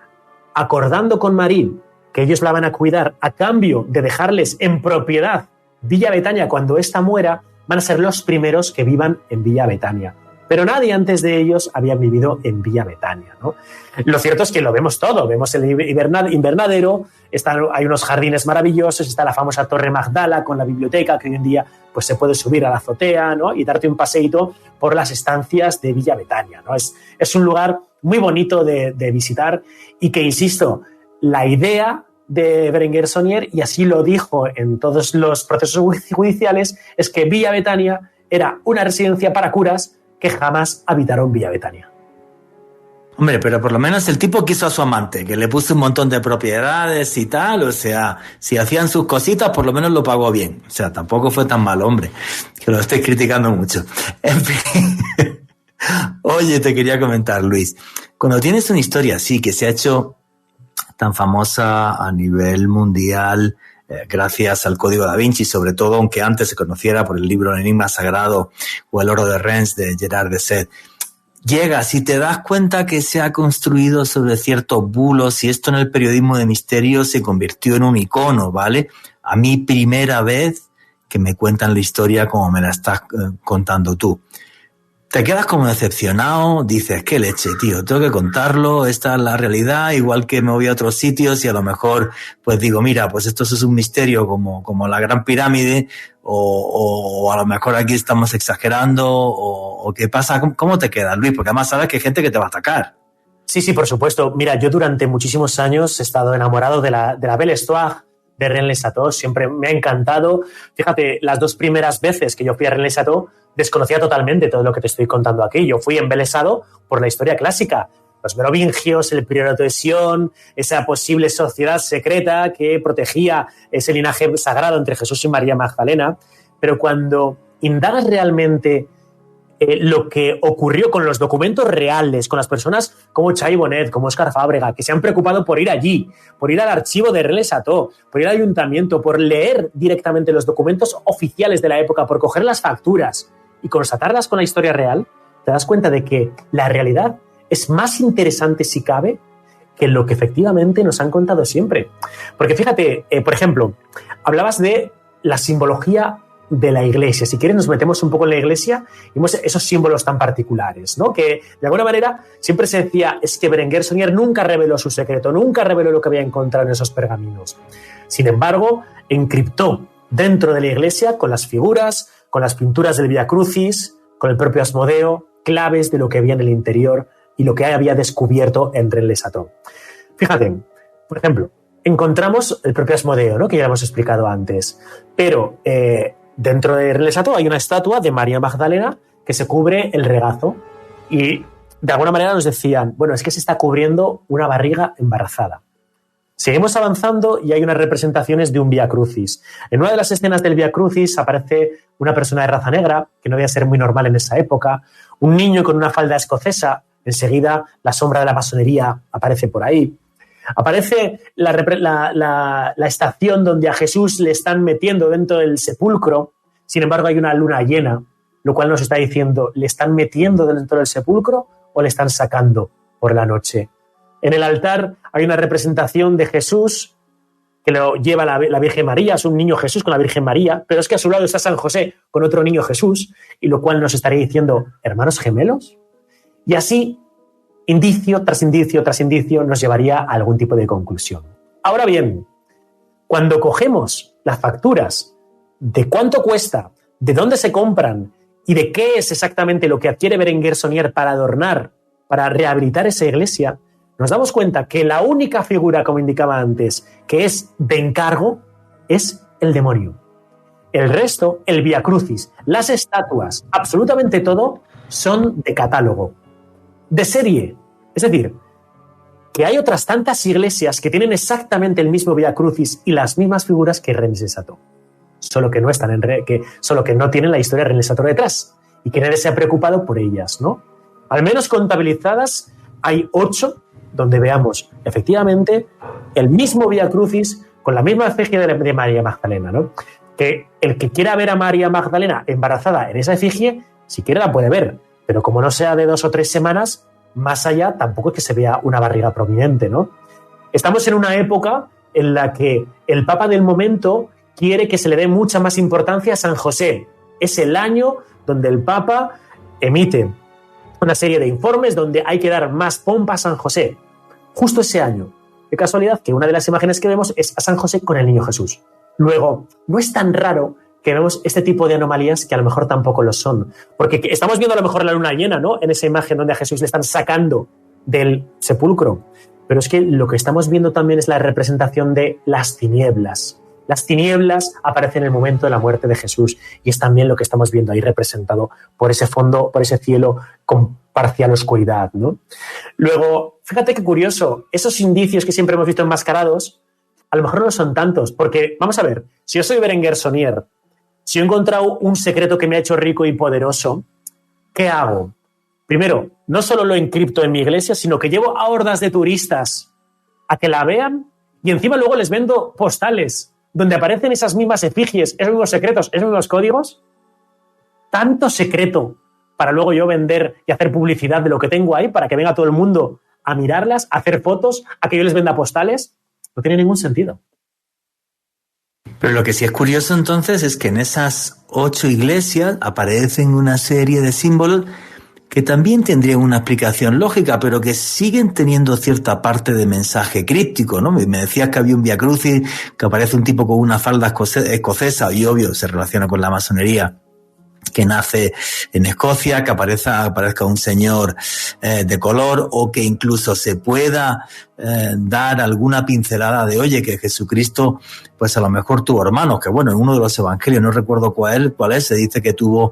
acordando con Marie que ellos la van a cuidar a cambio de dejarles en propiedad Villa Betania cuando ésta muera, van a ser los primeros que vivan en Villa Betania. Pero nadie antes de ellos había vivido en Villa Betania, ¿no? Lo cierto es que lo vemos todo. Vemos el invernadero, hay unos jardines maravillosos, está la famosa Torre Magdala con la biblioteca, que hoy en día pues, se puede subir a la azotea, ¿no? Y darte un paseíto por las estancias de Villa Betania, ¿no? Es un lugar muy bonito de visitar y que, insisto, la idea de Berenguer Saunier, y así lo dijo en todos los procesos judiciales, es que Villa Betania era una residencia para curas que jamás habitaron Villa Betania. Hombre, pero por lo menos el tipo quiso a su amante, que le puso un montón de propiedades y tal, o sea, si hacían sus cositas, por lo menos lo pagó bien. O sea, tampoco fue tan mal, hombre, que lo estoy criticando mucho. En fin. Oye, te quería comentar, Luis, cuando tienes una historia así, que se ha hecho tan famosa a nivel mundial, gracias al Código Da Vinci, sobre todo, aunque antes se conociera por el libro El Enigma Sagrado o El Oro de Rennes de Gerard de Sèvres, llegas y te das cuenta que se ha construido sobre ciertos bulos y esto en el periodismo de misterio se convirtió en un icono, ¿vale? A mí, primera vez que me cuentan la historia como me la estás contando tú. Te quedas como decepcionado, dices, qué leche, tío, tengo que contarlo, esta es la realidad, igual que me voy a otros sitios y a lo mejor pues digo, mira, pues esto es un misterio como la Gran Pirámide o a lo mejor aquí estamos exagerando o qué pasa. ¿Cómo te quedas, Luis? Porque además sabes que hay gente que te va a atacar. Sí, por supuesto. Mira, yo durante muchísimos años he estado enamorado de la Belle Histoire de Rennes-le-Château, siempre me ha encantado. Fíjate, las 2 primeras veces que yo fui a Rennes-le-Château desconocía totalmente todo lo que te estoy contando aquí. Yo fui embelesado por la historia clásica, los merovingios, el priorato de Sion, esa posible sociedad secreta que protegía ese linaje sagrado entre Jesús y María Magdalena. Pero cuando indagas realmente lo que ocurrió con los documentos reales, con las personas como Xavi Bonet, como Óscar Fábrega, que se han preocupado por ir allí, por ir al archivo de Rennes-le-Château, por ir al ayuntamiento, por leer directamente los documentos oficiales de la época, por coger las facturas y constatarlas con la historia real, te das cuenta de que la realidad es más interesante, si cabe, que lo que efectivamente nos han contado siempre. Porque fíjate, por ejemplo, hablabas de la simbología de la Iglesia. Si quieres, nos metemos un poco en la Iglesia y vemos esos símbolos tan particulares, ¿no? Que, de alguna manera, siempre se decía, es que Berenguer Sonier nunca reveló su secreto, nunca reveló lo que había encontrado en esos pergaminos. Sin embargo, encriptó dentro de la Iglesia, con las figuras, con las pinturas del Vía Crucis, con el propio Asmodeo, claves de lo que había en el interior y lo que había descubierto en Rennes le Chateau. Fíjate, por ejemplo, encontramos el propio Asmodeo, ¿no? Que ya hemos explicado antes, pero dentro de Rennes le Chateau hay una estatua de María Magdalena que se cubre el regazo y de alguna manera nos decían, bueno, es que se está cubriendo una barriga embarazada. Seguimos avanzando y hay unas representaciones de un Vía Crucis. En una de las escenas del Vía Crucis aparece una persona de raza negra, que no debía ser muy normal en esa época, un niño con una falda escocesa, enseguida la sombra de la masonería aparece por ahí. Aparece la estación donde a Jesús le están metiendo dentro del sepulcro, sin embargo hay una luna llena, lo cual nos está diciendo, ¿le están metiendo dentro del sepulcro o le están sacando por la noche? En el altar hay una representación de Jesús que lo lleva la Virgen María, es un niño Jesús con la Virgen María, pero es que a su lado está San José con otro niño Jesús, y lo cual nos estaría diciendo, ¿hermanos gemelos? Y así, indicio tras indicio tras indicio, nos llevaría a algún tipo de conclusión. Ahora bien, cuando cogemos las facturas de cuánto cuesta, de dónde se compran y de qué es exactamente lo que adquiere Berenguer Sonier para adornar, para rehabilitar esa iglesia, nos damos cuenta que la única figura, como indicaba antes, que es de encargo, es el demonio. El resto, el Vía Crucis, las estatuas, absolutamente todo, son de catálogo, de serie. Es decir, que hay otras tantas iglesias que tienen exactamente el mismo Vía Crucis y las mismas figuras que Rennes le Chateau. Solo que no están solo que no tienen la historia de Rennes le Chateau detrás y que nadie se ha preocupado por ellas, ¿no? Al menos contabilizadas hay 8 donde veamos efectivamente el mismo Vía Crucis con la misma efigie de María Magdalena, ¿no? Que el que quiera ver a María Magdalena embarazada en esa efigie, si quiere la puede ver, pero como no sea de 2 o 3 semanas, más allá tampoco es que se vea una barriga prominente, ¿no? Estamos en una época en la que el Papa del momento quiere que se le dé mucha más importancia a San José. Es el año donde el Papa emite una serie de informes donde hay que dar más pompa a San José. Justo ese año. Qué casualidad que una de las imágenes que vemos es a San José con el niño Jesús. Luego, no es tan raro que vemos este tipo de anomalías que a lo mejor tampoco lo son. Porque estamos viendo a lo mejor la luna llena, ¿no? En esa imagen donde a Jesús le están sacando del sepulcro. Pero es que lo que estamos viendo también es la representación de las tinieblas. Las tinieblas aparecen en el momento de la muerte de Jesús y es también lo que estamos viendo ahí representado por ese fondo, por ese cielo con parcial oscuridad, ¿no? Luego, fíjate qué curioso, esos indicios que siempre hemos visto enmascarados, a lo mejor no son tantos, porque, vamos a ver, si yo soy Berenguer Sonier, si yo he encontrado un secreto que me ha hecho rico y poderoso, ¿qué hago? Primero, no solo lo encripto en mi iglesia, sino que llevo a hordas de turistas a que la vean y encima luego les vendo postales donde aparecen esas mismas efigies, esos mismos secretos, esos mismos códigos. Tanto secreto para luego yo vender y hacer publicidad de lo que tengo ahí para que venga todo el mundo a mirarlas, a hacer fotos, a que yo les venda postales. No tiene ningún sentido. Pero lo que sí es curioso entonces es que en esas 8 iglesias aparecen una serie de símbolos que también tendrían una explicación lógica, pero que siguen teniendo cierta parte de mensaje críptico, ¿no? Me decías que había un Vía Crucis, que aparece un tipo con una falda escocesa, y obvio, se relaciona con la masonería, que nace en Escocia, que aparezca un señor de color, o que incluso se pueda dar alguna pincelada de, oye, que Jesucristo, pues a lo mejor tuvo hermanos, que bueno, en uno de los evangelios, no recuerdo cuál es, se dice que tuvo...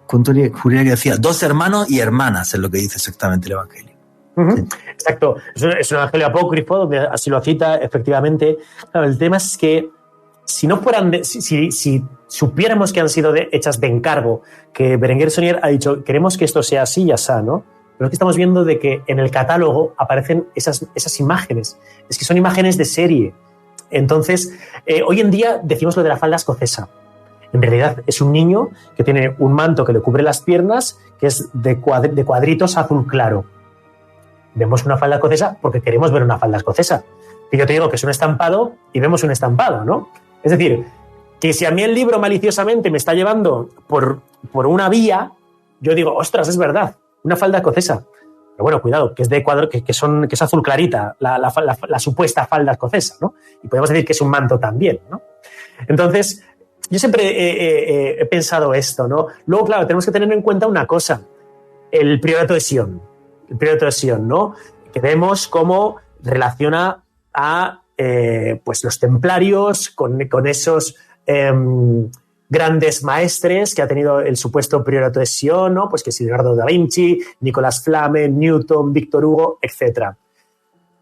Juría que decía 2 hermanos y hermanas, es lo que dice exactamente el Evangelio. Uh-huh. Sí. Exacto, es un Evangelio apócrifo donde así lo cita efectivamente. Claro, el tema es que si no fueran si supiéramos que han sido hechas de encargo, que Berenguer Sonier ha dicho queremos que esto sea así y así, ¿no? Pero es que estamos viendo de que en el catálogo aparecen esas imágenes, es que son imágenes de serie. Entonces, hoy en día decimos lo de la falda escocesa. En realidad es un niño que tiene un manto que le cubre las piernas, que es de cuadritos azul claro. Vemos una falda escocesa porque queremos ver una falda escocesa. Y yo te digo que es un estampado y vemos un estampado, ¿no? Es decir, Que si a mí el libro maliciosamente me está llevando por una vía, yo digo, ostras, es verdad, una falda escocesa. Pero bueno, cuidado, que es de Ecuador, que es azul clarita, la supuesta falda escocesa, ¿no? Y podemos decir que es un manto también, ¿no? Entonces, yo siempre he pensado esto, ¿no? Luego, claro, tenemos que tener en cuenta una cosa, el priorato de Sion. El priorato de Sion, ¿no? Que vemos cómo relaciona a pues los templarios con esos grandes maestres que ha tenido el supuesto priorato de Sion, ¿no? Pues que es Leonardo da Vinci, Nicolás Flamel, Newton, Víctor Hugo, etc.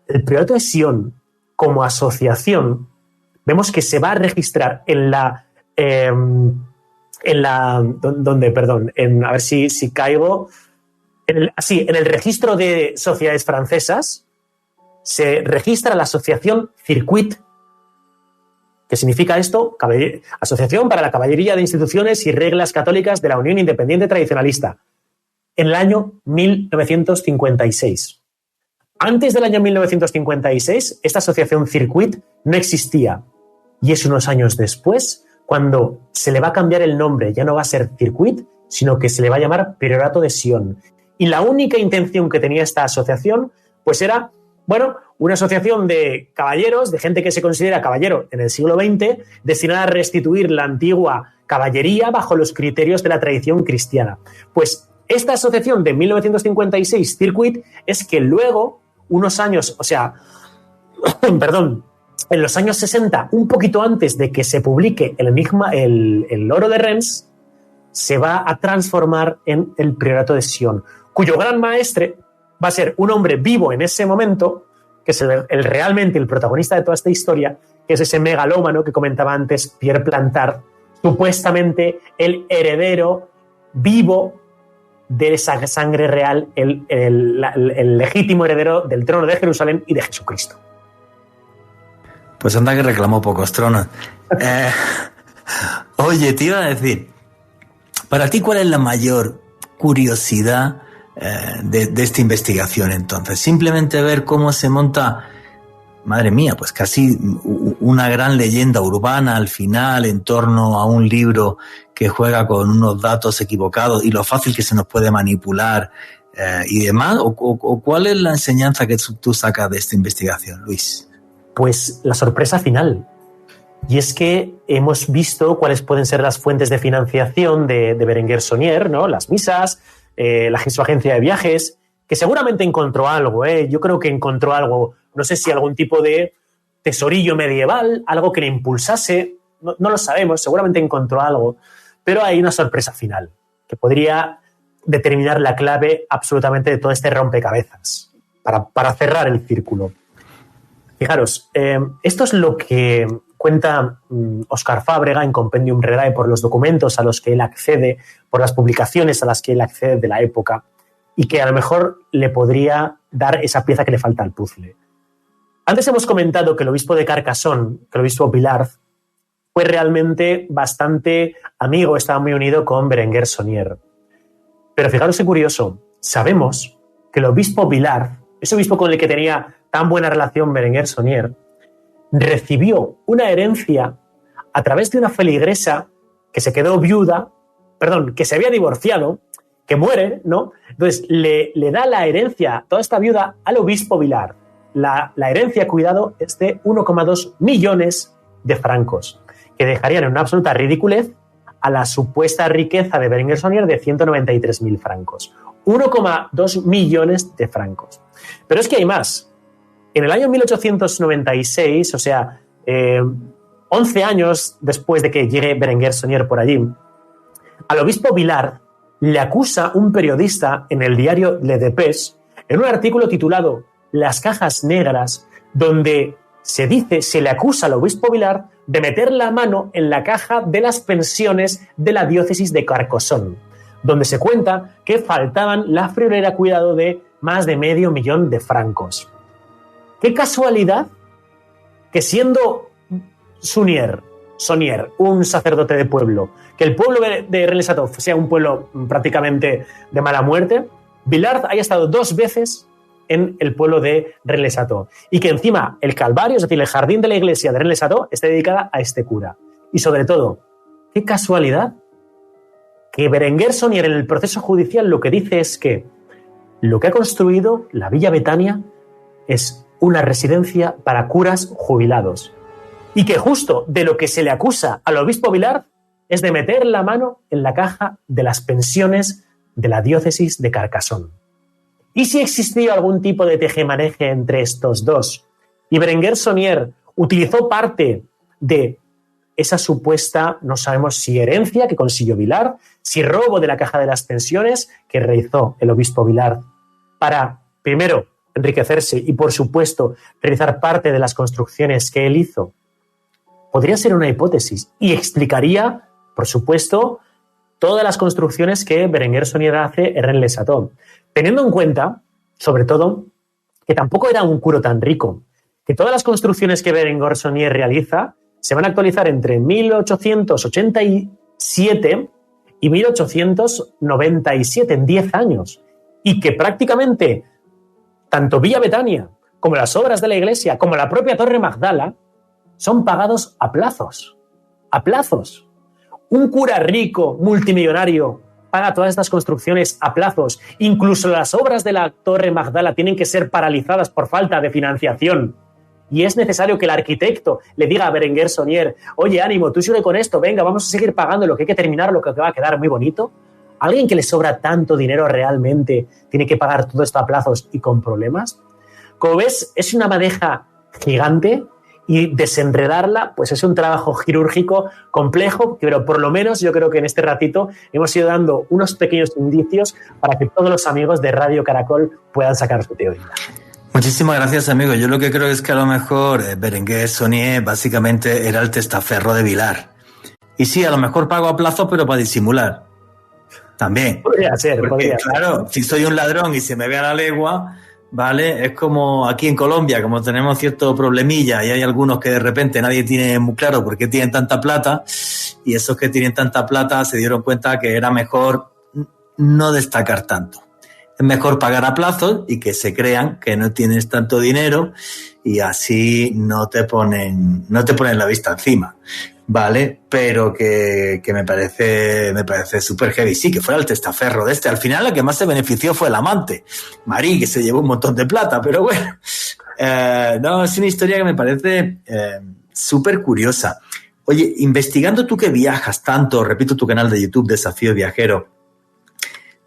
El priorato de Sion, como asociación, vemos que se va a registrar a ver si caigo, en el registro de sociedades francesas se registra la asociación Circuit. ¿Qué significa esto? Asociación para la Caballería de Instituciones y Reglas Católicas de la Unión Independiente Tradicionalista, en el año 1956. Antes del año 1956, esta asociación Circuit no existía. Y es unos años después cuando se le va a cambiar el nombre. Ya no va a ser Circuit, sino que se le va a llamar Priorato de Sion. Y la única intención que tenía esta asociación, pues era, bueno, una asociación de caballeros, de gente que se considera caballero en el siglo XX, destinada a restituir la antigua caballería bajo los criterios de la tradición cristiana. Pues esta asociación de 1956, Circuit, es que luego, unos años, en los años 60, un poquito antes de que se publique el enigma, el oro de Reims, se va a transformar en el Priorato de Sion, cuyo gran maestre va a ser un hombre vivo en ese momento, que es realmente el protagonista de toda esta historia, que es ese megalómano que comentaba antes, Pierre Plantard, supuestamente el heredero vivo de esa sangre real, el legítimo heredero del trono de Jerusalén y de Jesucristo. Pues anda que reclamó pocos tronos. Oye, te iba a decir, para ti, ¿cuál es la mayor curiosidad de esta investigación entonces? Simplemente ver cómo se monta, madre mía, pues casi una gran leyenda urbana al final en torno a un libro que juega con unos datos equivocados y lo fácil que se nos puede manipular y demás, o ¿cuál es la enseñanza que tú sacas de esta investigación, Luis? Pues la sorpresa final. Y es que hemos visto cuáles pueden ser las fuentes de financiación de Berenguer Saunier, ¿no? Las misas, su agencia de viajes, que seguramente encontró algo, ¿eh? Yo creo que encontró algo, no sé si algún tipo de tesorillo medieval, algo que le impulsase, no lo sabemos, seguramente encontró algo, pero hay una sorpresa final que podría determinar la clave absolutamente de todo este rompecabezas para cerrar el círculo. Fijaros, esto es lo que cuenta Óscar Fábrega en Compendium Redae por los documentos a los que él accede, por las publicaciones a las que él accede de la época, y que a lo mejor le podría dar esa pieza que le falta al puzzle. Antes hemos comentado que el obispo de Carcassonne, que el obispo Villard, fue realmente bastante amigo, estaba muy unido con Berenguer Saunier. Pero fijaros qué curioso, sabemos que el obispo Villard, ese obispo con el que tenía tan buena relación Berenguer Saunier, recibió una herencia a través de una feligresa que se quedó viuda, que se había divorciado, que muere, ¿no? Entonces le da la herencia, toda esta viuda, al obispo Villard. La herencia, cuidado, es de 1,2 millones de francos, que dejarían en una absoluta ridiculez a la supuesta riqueza de Berenguer Saunier de 193.000 francos. 1,2 millones de francos. Pero es que hay más. En el año 1896, 11 años después de que llegue Berenguer Saunier por allí, al obispo Villard le acusa un periodista en el diario Le Dépêche, en un artículo titulado Las cajas negras, donde se le acusa al obispo Villard de meter la mano en la caja de las pensiones de la diócesis de Carcassonne, donde se cuenta que faltaban la friolera cuidado de más de 500.000 de francos. Qué casualidad que siendo Saunier, un sacerdote de pueblo, que el pueblo de Rennes-le-Château sea un pueblo prácticamente de mala muerte, Villard haya estado 2 veces en el pueblo de Rennes-le-Château y que encima el Calvario, es decir, el jardín de la iglesia de Rennes-le-Château, esté dedicada a este cura. Y sobre todo, qué casualidad que Berenguer Saunier en el proceso judicial lo que dice es que lo que ha construido la Villa Betania es una residencia para curas jubilados. Y que justo de lo que se le acusa al obispo Vilar es de meter la mano en la caja de las pensiones de la diócesis de Carcassonne. ¿Y si existió algún tipo de tejemaneje entre estos dos? Y Berenguer Saunier utilizó parte de esa supuesta, no sabemos si herencia que consiguió Vilar, si robo de la caja de las pensiones que realizó el obispo Vilar para, primero, enriquecerse y, por supuesto, realizar parte de las construcciones que él hizo. Podría ser una hipótesis y explicaría, por supuesto, todas las construcciones que Berenguer Saunier hace en Rennes-le-Château, teniendo en cuenta, sobre todo, que tampoco era un curo tan rico, que todas las construcciones que Berenguer Saunier realiza se van a actualizar entre 1887 y 1897, en 10 años, y que prácticamente tanto Villa Betania como las obras de la iglesia, como la propia Torre Magdala, son pagados a plazos. A plazos. Un cura rico, multimillonario, paga todas estas construcciones a plazos. Incluso las obras de la Torre Magdala tienen que ser paralizadas por falta de financiación. Y es necesario que el arquitecto le diga a Berenguer Saunier: oye, ánimo, tú sigue con esto, venga, vamos a seguir pagando lo que hay que terminar, lo que va a quedar muy bonito. ¿Alguien que le sobra tanto dinero realmente tiene que pagar todo esto a plazos y con problemas? Como ves, es una madeja gigante y desenredarla pues es un trabajo quirúrgico complejo, pero por lo menos yo creo que en este ratito hemos ido dando unos pequeños indicios para que todos los amigos de Radio Caracol puedan sacar su teoría. Muchísimas gracias, amigo. Yo lo que creo es que a lo mejor Berenguer Saunier básicamente era el testaferro de Vilar. Y sí, a lo mejor pago a plazo, pero para disimular. También. Podría ser, porque, claro, si soy un ladrón y se me ve a la legua, ¿vale? Es como aquí en Colombia, como tenemos cierto problemilla y hay algunos que de repente nadie tiene muy claro por qué tienen tanta plata, y esos que tienen tanta plata se dieron cuenta que era mejor no destacar tanto. Es mejor pagar a plazos y que se crean que no tienes tanto dinero y así no te ponen la vista encima, ¿vale? Pero que me parece súper heavy. Sí, que fuera el testaferro de este. Al final la que más se benefició fue el amante, Marí, que se llevó un montón de plata, pero bueno. No, es una historia que me parece súper curiosa. Oye, investigando tú que viajas tanto, repito tu canal de YouTube, Desafío Viajero,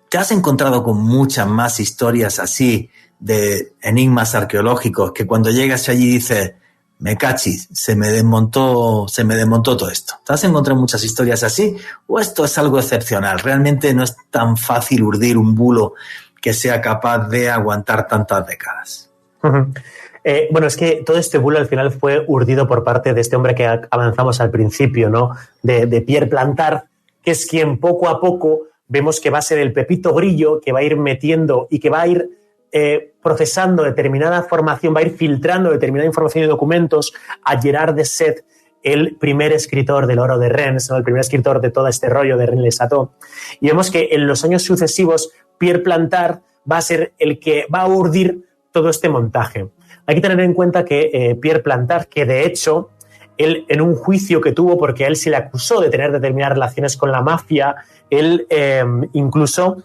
¿te has encontrado con muchas más historias así de enigmas arqueológicos que cuando llegas allí dices, me cachis, se me desmontó todo esto? ¿Te has encontrado muchas historias así? ¿O esto es algo excepcional? ¿Realmente no es tan fácil urdir un bulo que sea capaz de aguantar tantas décadas? Bueno, es que todo este bulo al final fue urdido por parte de este hombre que avanzamos al principio, ¿no? De Pierre Plantard, que es quien poco a poco vemos que va a ser el Pepito Grillo, que va a ir metiendo y que va a ir procesando determinada formación, va a ir filtrando determinada información y documentos a Gerard de Sète, el primer escritor del Oro de Rennes, ¿no? El primer escritor de todo este rollo de Rennes-le-Château. Y vemos que en los años sucesivos Pierre Plantard va a ser el que va a urdir todo este montaje. Hay que tener en cuenta que Pierre Plantard, que de hecho él en un juicio que tuvo, porque a él se le acusó de tener determinadas relaciones con la mafia, él incluso,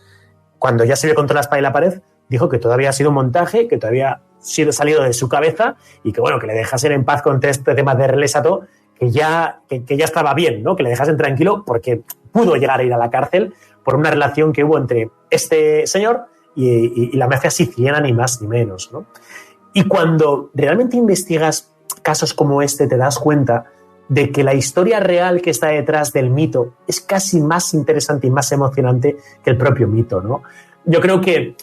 cuando ya se vio contra la espada y la pared, dijo que todavía ha sido un montaje, que todavía ha sido salido de su cabeza y que, bueno, que le dejasen en paz con este tema de Rennes-le-Château, que ya estaba bien, ¿no? Que le dejasen tranquilo porque pudo llegar a ir a la cárcel por una relación que hubo entre este señor y la mafia siciliana, ni más ni menos, ¿no? Y cuando realmente investigas casos como este, te das cuenta de que la historia real que está detrás del mito es casi más interesante y más emocionante que el propio mito, ¿no? Yo creo que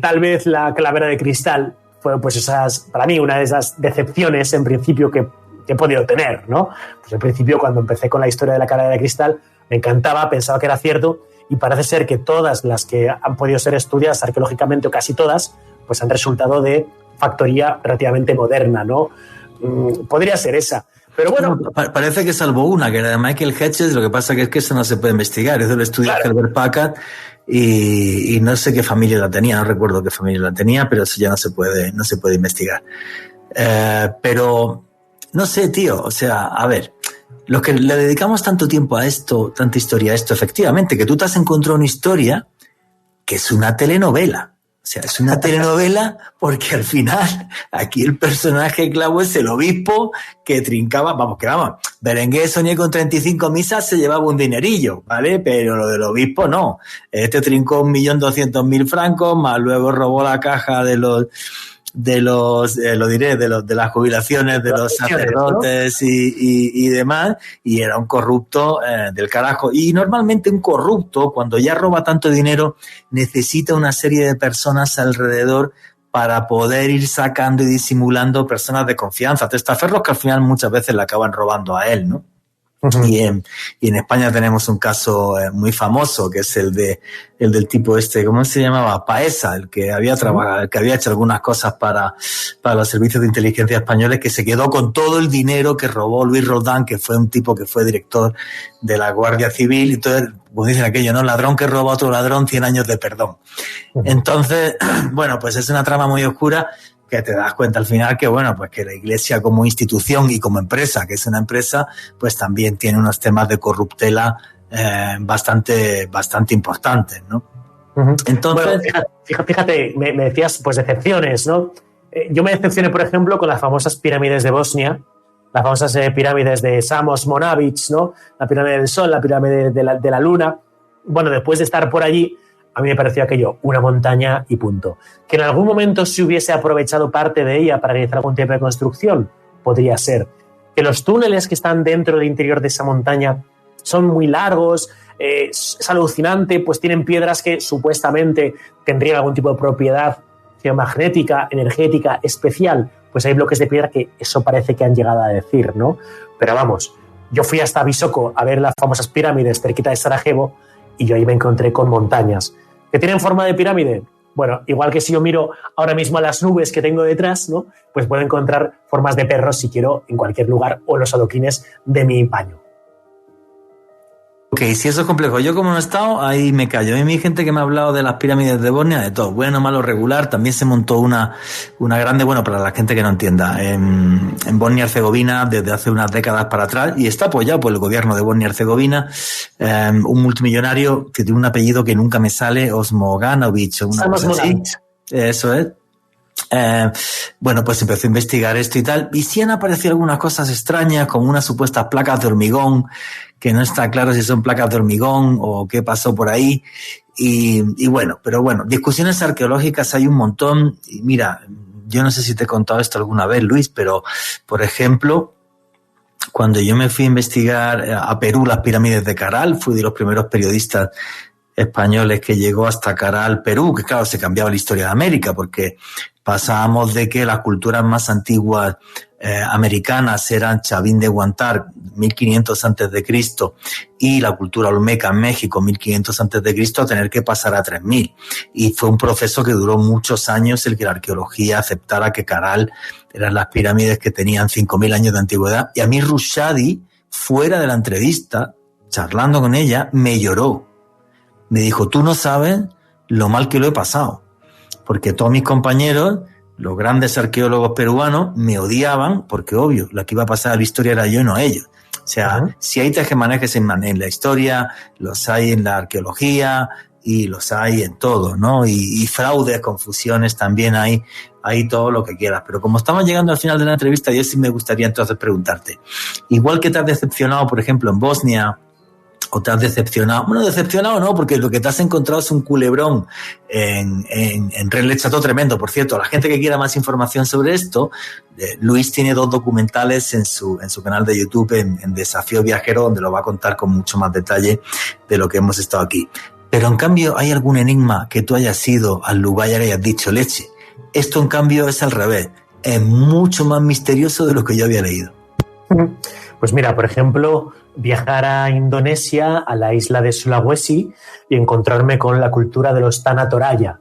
tal vez la calavera de cristal fue, pues, para mí, una de esas decepciones en principio que he podido tener, ¿no? Pues en principio, cuando empecé con la historia de la calavera de cristal, me encantaba, pensaba que era cierto, y parece ser que todas las que han podido ser estudiadas arqueológicamente, o casi todas, pues han resultado de factoría relativamente moderna, ¿no? Podría ser esa. Pero bueno, parece que salvo una, que era de Michael Hedges. Lo que pasa que es que eso no se puede investigar. Eso lo estudia Herbert Packard y no sé qué familia la tenía, no recuerdo qué familia la tenía, pero eso ya no se puede investigar. Pero no sé, tío, o sea, a ver, los que le dedicamos tanto tiempo a esto, tanta historia a esto, efectivamente, que tú te has encontrado una historia que es una telenovela. O sea, es una telenovela porque al final aquí el personaje clavo es el obispo que trincaba, Berenguer Soñé con 35 misas se llevaba un dinerillo, ¿vale? Pero lo del obispo no. Este trincó 1.200.000 francos, más luego robó la caja de las jubilaciones de los sacerdotes, ¿no? y demás, y era un corrupto del carajo. Y normalmente un corrupto, cuando ya roba tanto dinero, necesita una serie de personas alrededor para poder ir sacando y disimulando personas de confianza, testaferros que al final muchas veces le acaban robando a él, ¿no? Uh-huh. Y en España tenemos un caso muy famoso, que es el del tipo ¿cómo se llamaba? Paesa, el que había trabajado, el que había hecho algunas cosas para los servicios de inteligencia españoles, que se quedó con todo el dinero que robó Luis Roldán, que fue un tipo que fue director de la Guardia Civil, y entonces, como dicen aquello, ¿no? Ladrón que roba a otro ladrón, 100 años de perdón. Uh-huh. Entonces, bueno, pues es una trama muy oscura, que te das cuenta al final que, bueno, pues que la Iglesia como institución y como empresa, que es una empresa, pues también tiene unos temas de corruptela bastante importantes, ¿no? Uh-huh. Entonces, bueno, fíjate, me decías, pues, decepciones, ¿no? Yo me decepcioné, por ejemplo, con las famosas pirámides de Bosnia, las famosas pirámides de Samos Monavic, ¿no? La pirámide del Sol, la pirámide de la Luna. Bueno, después de estar por allí, a mí me pareció aquello una montaña y punto. Que en algún momento se hubiese aprovechado parte de ella para realizar algún tipo de construcción, podría ser. Que los túneles que están dentro del interior de esa montaña son muy largos, es alucinante, pues tienen piedras que supuestamente tendrían algún tipo de propiedad geomagnética, energética, especial. Pues hay bloques de piedra que eso parece que han llegado a decir, ¿no? Pero vamos, yo fui hasta Visoko a ver las famosas pirámides cerquita de Sarajevo y yo ahí me encontré con montañas que tienen forma de pirámide. Bueno, igual que si yo miro ahora mismo a las nubes que tengo detrás, ¿no? Pues puedo encontrar formas de perros si quiero en cualquier lugar, o los adoquines de mi paño. Ok, si eso es complejo. Yo como no he estado, ahí me callo. Hay mi gente que me ha hablado de las pirámides de Bosnia, de todo, bueno, malo, regular. También se montó una grande, bueno, para la gente que no entienda, en Bosnia-Herzegovina desde hace unas décadas para atrás, y está apoyado por el gobierno de Bosnia-Herzegovina, un multimillonario que tiene un apellido que nunca me sale, Osmoganovic o una cosa así. Eso es. Bueno, pues empezó a investigar esto y tal, y sí han aparecido algunas cosas extrañas, como unas supuestas placas de hormigón, que no está claro si son placas de hormigón o qué pasó por ahí, y bueno, pero bueno, discusiones arqueológicas hay un montón, y mira, yo no sé si te he contado esto alguna vez, Luis, pero, por ejemplo, cuando yo me fui a investigar a Perú las pirámides de Caral, fui de los primeros periodistas españoles que llegó hasta Caral, Perú, que claro, se cambiaba la historia de América, porque pasábamos de que las culturas más antiguas americanas eran Chavín de Huántar, 1500 antes de Cristo, y la cultura olmeca en México, 1500 antes de Cristo, a tener que pasar a 3000. Y fue un proceso que duró muchos años el que la arqueología aceptara que Caral eran las pirámides que tenían 5000 años de antigüedad. Y a mí Rushdie, fuera de la entrevista, charlando con ella, me lloró. Me dijo, tú no sabes lo mal que lo he pasado, porque todos mis compañeros, los grandes arqueólogos peruanos, me odiaban, porque obvio, la que iba a pasar a la historia era yo y no ellos. O sea, si hay tejemanejes en la historia, los hay en la arqueología y los hay en todo, ¿no? Y fraudes, confusiones, también hay todo lo que quieras. Pero como estamos llegando al final de la entrevista, yo sí me gustaría entonces preguntarte, igual que te has decepcionado, por ejemplo, en Bosnia, o te has decepcionado. Bueno, decepcionado no, porque lo que te has encontrado es un culebrón en Rennes Chateau tremendo. Por cierto, la gente que quiera más información sobre esto, Luis tiene 2 documentales en su canal de YouTube, en Desafío Viajero, donde lo va a contar con mucho más detalle de lo que hemos estado aquí. Pero en cambio, ¿hay algún enigma que tú hayas ido al lugar y hayas dicho, leche? Esto en cambio es al revés. Es mucho más misterioso de lo que yo había leído. Pues mira, por ejemplo, viajar a Indonesia, a la isla de Sulawesi, y encontrarme con la cultura de los Tanah Toraja.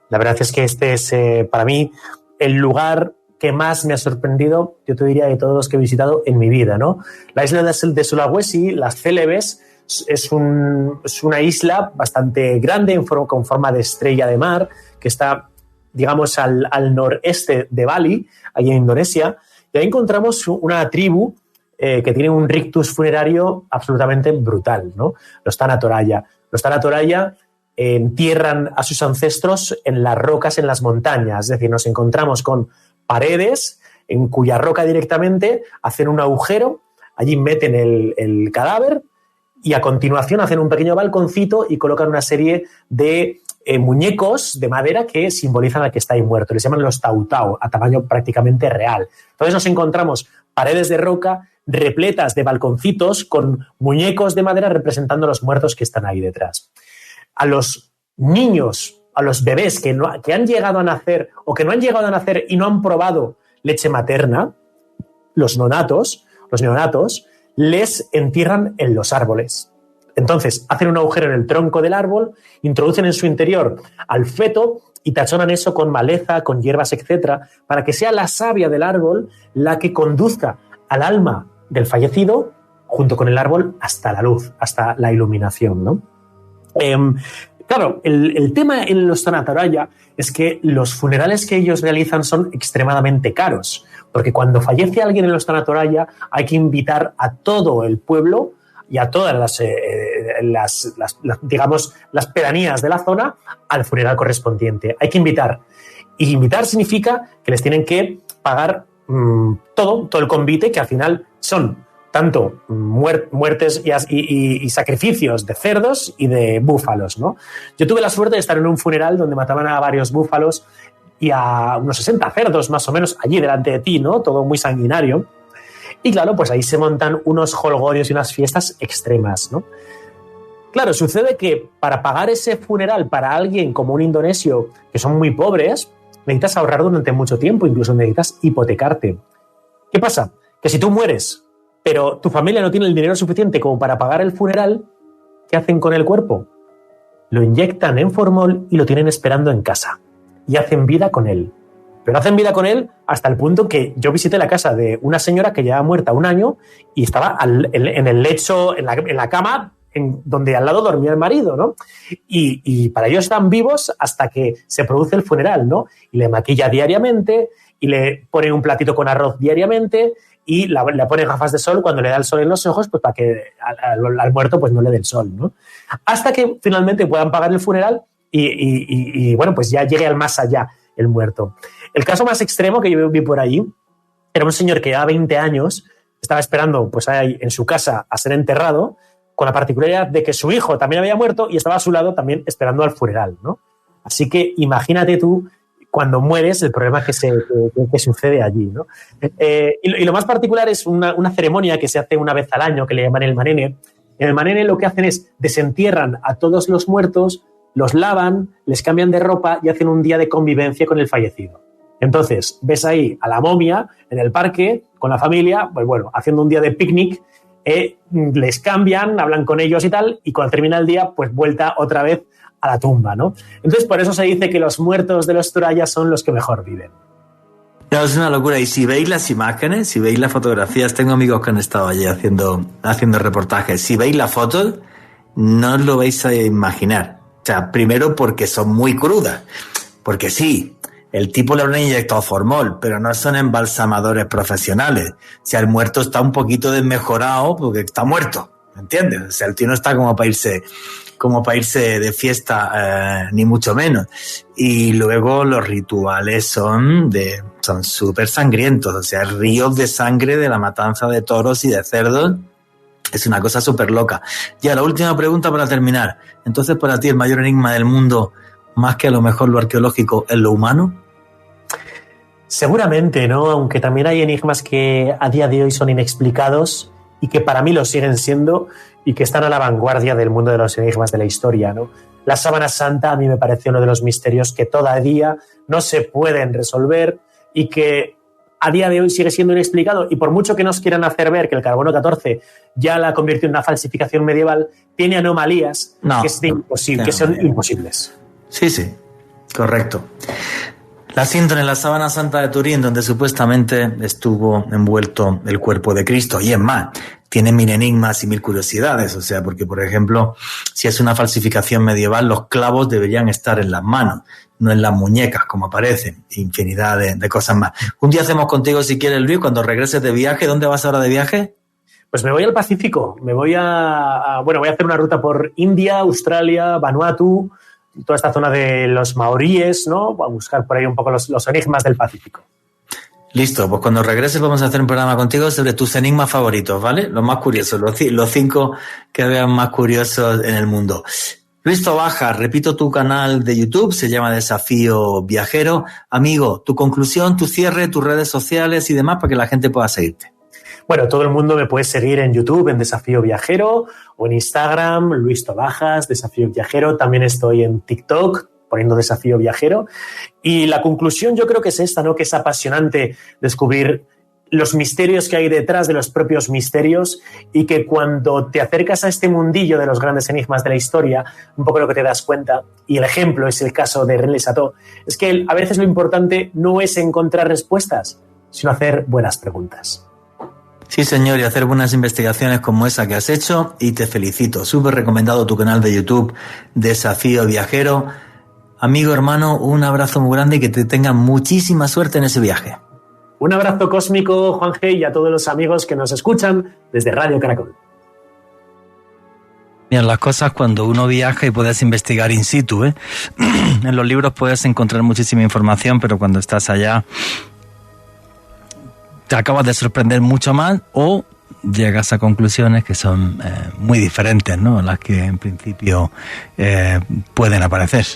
La verdad es que este es, para mí, el lugar que más me ha sorprendido, yo te diría, de todos los que he visitado en mi vida, ¿no? La isla de Sulawesi, las Célebes, es una isla bastante grande, con forma de estrella de mar, que está, digamos, al noreste de Bali, allí en Indonesia, y ahí encontramos una tribu que tienen un rictus funerario absolutamente brutal, ¿no? Los Tanatoraya. Los Tanatoraya entierran a sus ancestros en las rocas, en las montañas. Es decir, nos encontramos con paredes en cuya roca directamente hacen un agujero, allí meten el cadáver y a continuación hacen un pequeño balconcito y colocan una serie de muñecos de madera que simbolizan al que está ahí muerto. Les llaman los tautau, a tamaño prácticamente real. Entonces nos encontramos paredes de roca repletas de balconcitos con muñecos de madera representando a los muertos que están ahí detrás. A los niños, a los bebés que han llegado a nacer o que no han llegado a nacer y no han probado leche materna, los neonatos, les entierran en los árboles. Entonces, hacen un agujero en el tronco del árbol, introducen en su interior al feto y tachonan eso con maleza, con hierbas, etcétera, para que sea la savia del árbol la que conduzca al alma del fallecido junto con el árbol hasta la luz, hasta la iluminación, ¿no? Claro, el tema en los Tanatoraya es que los funerales que ellos realizan son extremadamente caros, porque cuando fallece alguien en los Tanatoraya hay que invitar a todo el pueblo y a todas las pedanías de la zona al funeral correspondiente. Hay que invitar. Y invitar significa que les tienen que pagar todo el convite, que al final son tanto muertes y sacrificios de cerdos y de búfalos, ¿no? Yo tuve la suerte de estar en un funeral donde mataban a varios búfalos y a unos 60 cerdos más o menos allí delante de ti, ¿no? Todo muy sanguinario. Y claro, pues ahí se montan unos jolgorios y unas fiestas extremas, ¿no? Claro, sucede que para pagar ese funeral para alguien como un indonesio, que son muy pobres, necesitas ahorrar durante mucho tiempo, incluso necesitas hipotecarte. ¿Qué pasa? Que si tú mueres, pero tu familia no tiene el dinero suficiente como para pagar el funeral, ¿qué hacen con el cuerpo? Lo inyectan en formol y lo tienen esperando en casa. Y hacen vida con él. Pero hacen vida con él hasta el punto que yo visité la casa de una señora que llevaba muerta 1 año y estaba en el lecho, en la cama, donde al lado dormía el marido, ¿no? Y para ellos están vivos hasta que se produce el funeral, ¿no? Y le maquilla diariamente y le pone un platito con arroz diariamente y le pone gafas de sol cuando le da el sol en los ojos, pues para que al muerto pues no le dé el sol, ¿no? Hasta que finalmente puedan pagar el funeral y bueno, pues ya llegue al más allá el muerto. El caso más extremo que yo vi por allí era un señor que llevaba 20 años, estaba esperando pues ahí en su casa a ser enterrado, con la particularidad de que su hijo también había muerto y estaba a su lado también esperando al funeral, ¿no? Así imagínate tú cuando mueres el problema que sucede allí, ¿no? Y lo más particular es una ceremonia que se hace una vez al año que le llaman el manene. En el manene lo que hacen es desentierran a todos los muertos, los lavan, les cambian de ropa y hacen un día de convivencia con el fallecido. Entonces, ves ahí a la momia en el parque con la familia, pues bueno, haciendo un día de picnic, les cambian, hablan con ellos y tal, y cuando termina el día, pues vuelta otra vez a la tumba, ¿no? Entonces, por eso se dice que los muertos de los Toraya son los que mejor viven. No, es una locura. Y si veis las imágenes, si veis las fotografías, tengo amigos que han estado allí haciendo reportajes. Si veis las fotos, no os lo vais a imaginar. O sea, primero porque son muy crudas. Porque sí, el tipo le habrá inyectado formol, pero no son embalsamadores profesionales. O sea, el muerto está un poquito desmejorado porque está muerto, ¿me entiendes? O sea, el tío no está como para irse de fiesta, ni mucho menos. Y luego los rituales son súper sangrientos, o sea, ríos de sangre de la matanza de toros y de cerdos. Es una cosa súper loca. Ya, la última pregunta para terminar. Entonces, para ti, el mayor enigma del mundo, más que a lo mejor lo arqueológico, ¿es lo humano? Seguramente, ¿no? Aunque también hay enigmas que a día de hoy son inexplicados y que para mí lo siguen siendo y que están a la vanguardia del mundo de los enigmas de la historia, ¿no? La sábana santa a mí me parece uno de los misterios que todavía no se pueden resolver y que a día de hoy sigue siendo inexplicado, y por mucho que nos quieran hacer ver que el carbono 14 ya la convirtió en una falsificación medieval, tiene anomalías que son imposibles. Sí, correcto. La cinta en la sábana santa de Turín, donde supuestamente estuvo envuelto el cuerpo de Cristo, y es más, tiene 1000 enigmas y 1000 curiosidades, o sea, porque, por ejemplo, si es una falsificación medieval, los clavos deberían estar en las manos, no en las muñecas, como aparecen, infinidad de cosas más. Un día hacemos contigo, si quieres, Luis, cuando regreses de viaje. ¿Dónde vas ahora de viaje? Pues me voy al Pacífico, voy a hacer una ruta por India, Australia, Vanuatu, toda esta zona de los maoríes, ¿no? Voy a buscar por ahí un poco los enigmas del Pacífico. Listo, pues cuando regreses vamos a hacer un programa contigo sobre tus enigmas favoritos, ¿vale? Los más curiosos, los 5 que vean más curiosos en el mundo. Luis Tobajas, repito tu canal de YouTube, se llama Desafío Viajero. Amigo, tu conclusión, tu cierre, tus redes sociales y demás para que la gente pueda seguirte. Bueno, todo el mundo me puede seguir en YouTube, en Desafío Viajero, o en Instagram, Luis Tobajas, Desafío Viajero. También estoy en TikTok, poniendo Desafío Viajero. Y la conclusión yo creo que es esta, ¿no? Que es apasionante descubrir los misterios que hay detrás de los propios misterios y que cuando te acercas a este mundillo de los grandes enigmas de la historia, un poco lo que te das cuenta, y el ejemplo es el caso de René Chateau, es que a veces lo importante no es encontrar respuestas, sino hacer buenas preguntas. Sí, señor, y hacer buenas investigaciones como esa que has hecho, y te felicito. Súper recomendado tu canal de YouTube, Desafío Viajero. Amigo, hermano, un abrazo muy grande y que te tengan muchísima suerte en ese viaje. Un abrazo cósmico, Juan G, y a todos los amigos que nos escuchan desde Radio Caracol. Bien, las cosas cuando uno viaja y puedes investigar in situ, ¿eh? En los libros puedes encontrar muchísima información, pero cuando estás allá te acabas de sorprender mucho más o llegas a conclusiones que son muy diferentes, ¿no? Las que en principio pueden aparecer.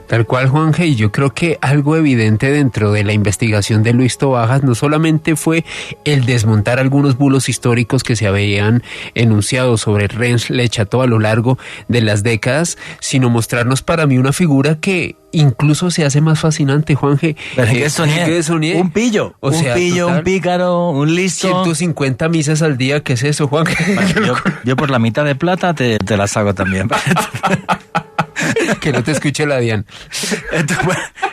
Tal cual, Juanje, y yo creo que algo evidente dentro de la investigación de Luis Tobajas no solamente fue el desmontar algunos bulos históricos que se habían enunciado sobre René Chateau a lo largo de las décadas, sino mostrarnos para mí una figura que incluso se hace más fascinante, Juanje. ¿Pero qué soñé? Un pillo. O sea, pillo, total, un pícaro, un listo. 150 misas al día, ¿qué es eso, Juanje? Bueno, yo por la mitad de plata te las hago también. Que no te escuche la Dian.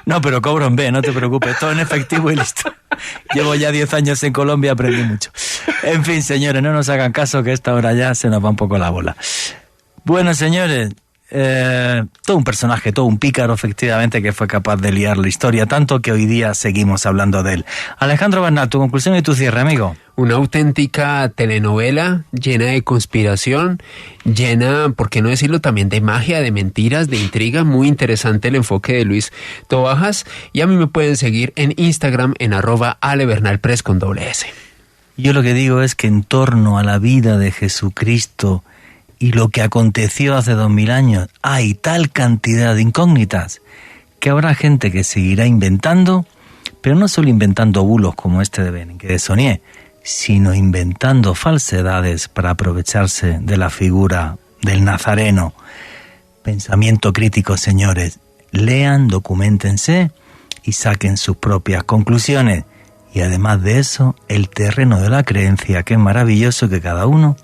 No, pero cobro en B, no te preocupes, todo en efectivo y listo. Llevo ya 10 años en Colombia, aprendí mucho. En fin, señores, no nos hagan caso que a esta hora ya se nos va un poco la bola. Bueno, señores, todo un personaje, todo un pícaro, efectivamente, que fue capaz de liar la historia, tanto que hoy día seguimos hablando de él. Alejandro Bernal, tu conclusión y tu cierre, amigo. Una auténtica telenovela llena de conspiración, llena, por qué no decirlo, también de magia, de mentiras, de intriga. Muy interesante el enfoque de Luis Tobajas. Y a mí me pueden seguir en Instagram en @alebernalpress con $S. Yo lo que digo es que en torno a la vida de Jesucristo y lo que aconteció hace 2000 años, hay tal cantidad de incógnitas que habrá gente que seguirá inventando, pero no solo inventando bulos como este de Berenguer, sino inventando falsedades para aprovecharse de la figura del Nazareno. Pensamiento crítico, señores. Lean, documéntense y saquen sus propias conclusiones. Y además de eso, el terreno de la creencia, que es maravilloso que cada uno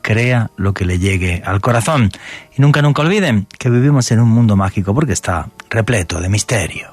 crea lo que le llegue al corazón. Y nunca olviden que vivimos en un mundo mágico porque está repleto de misterio.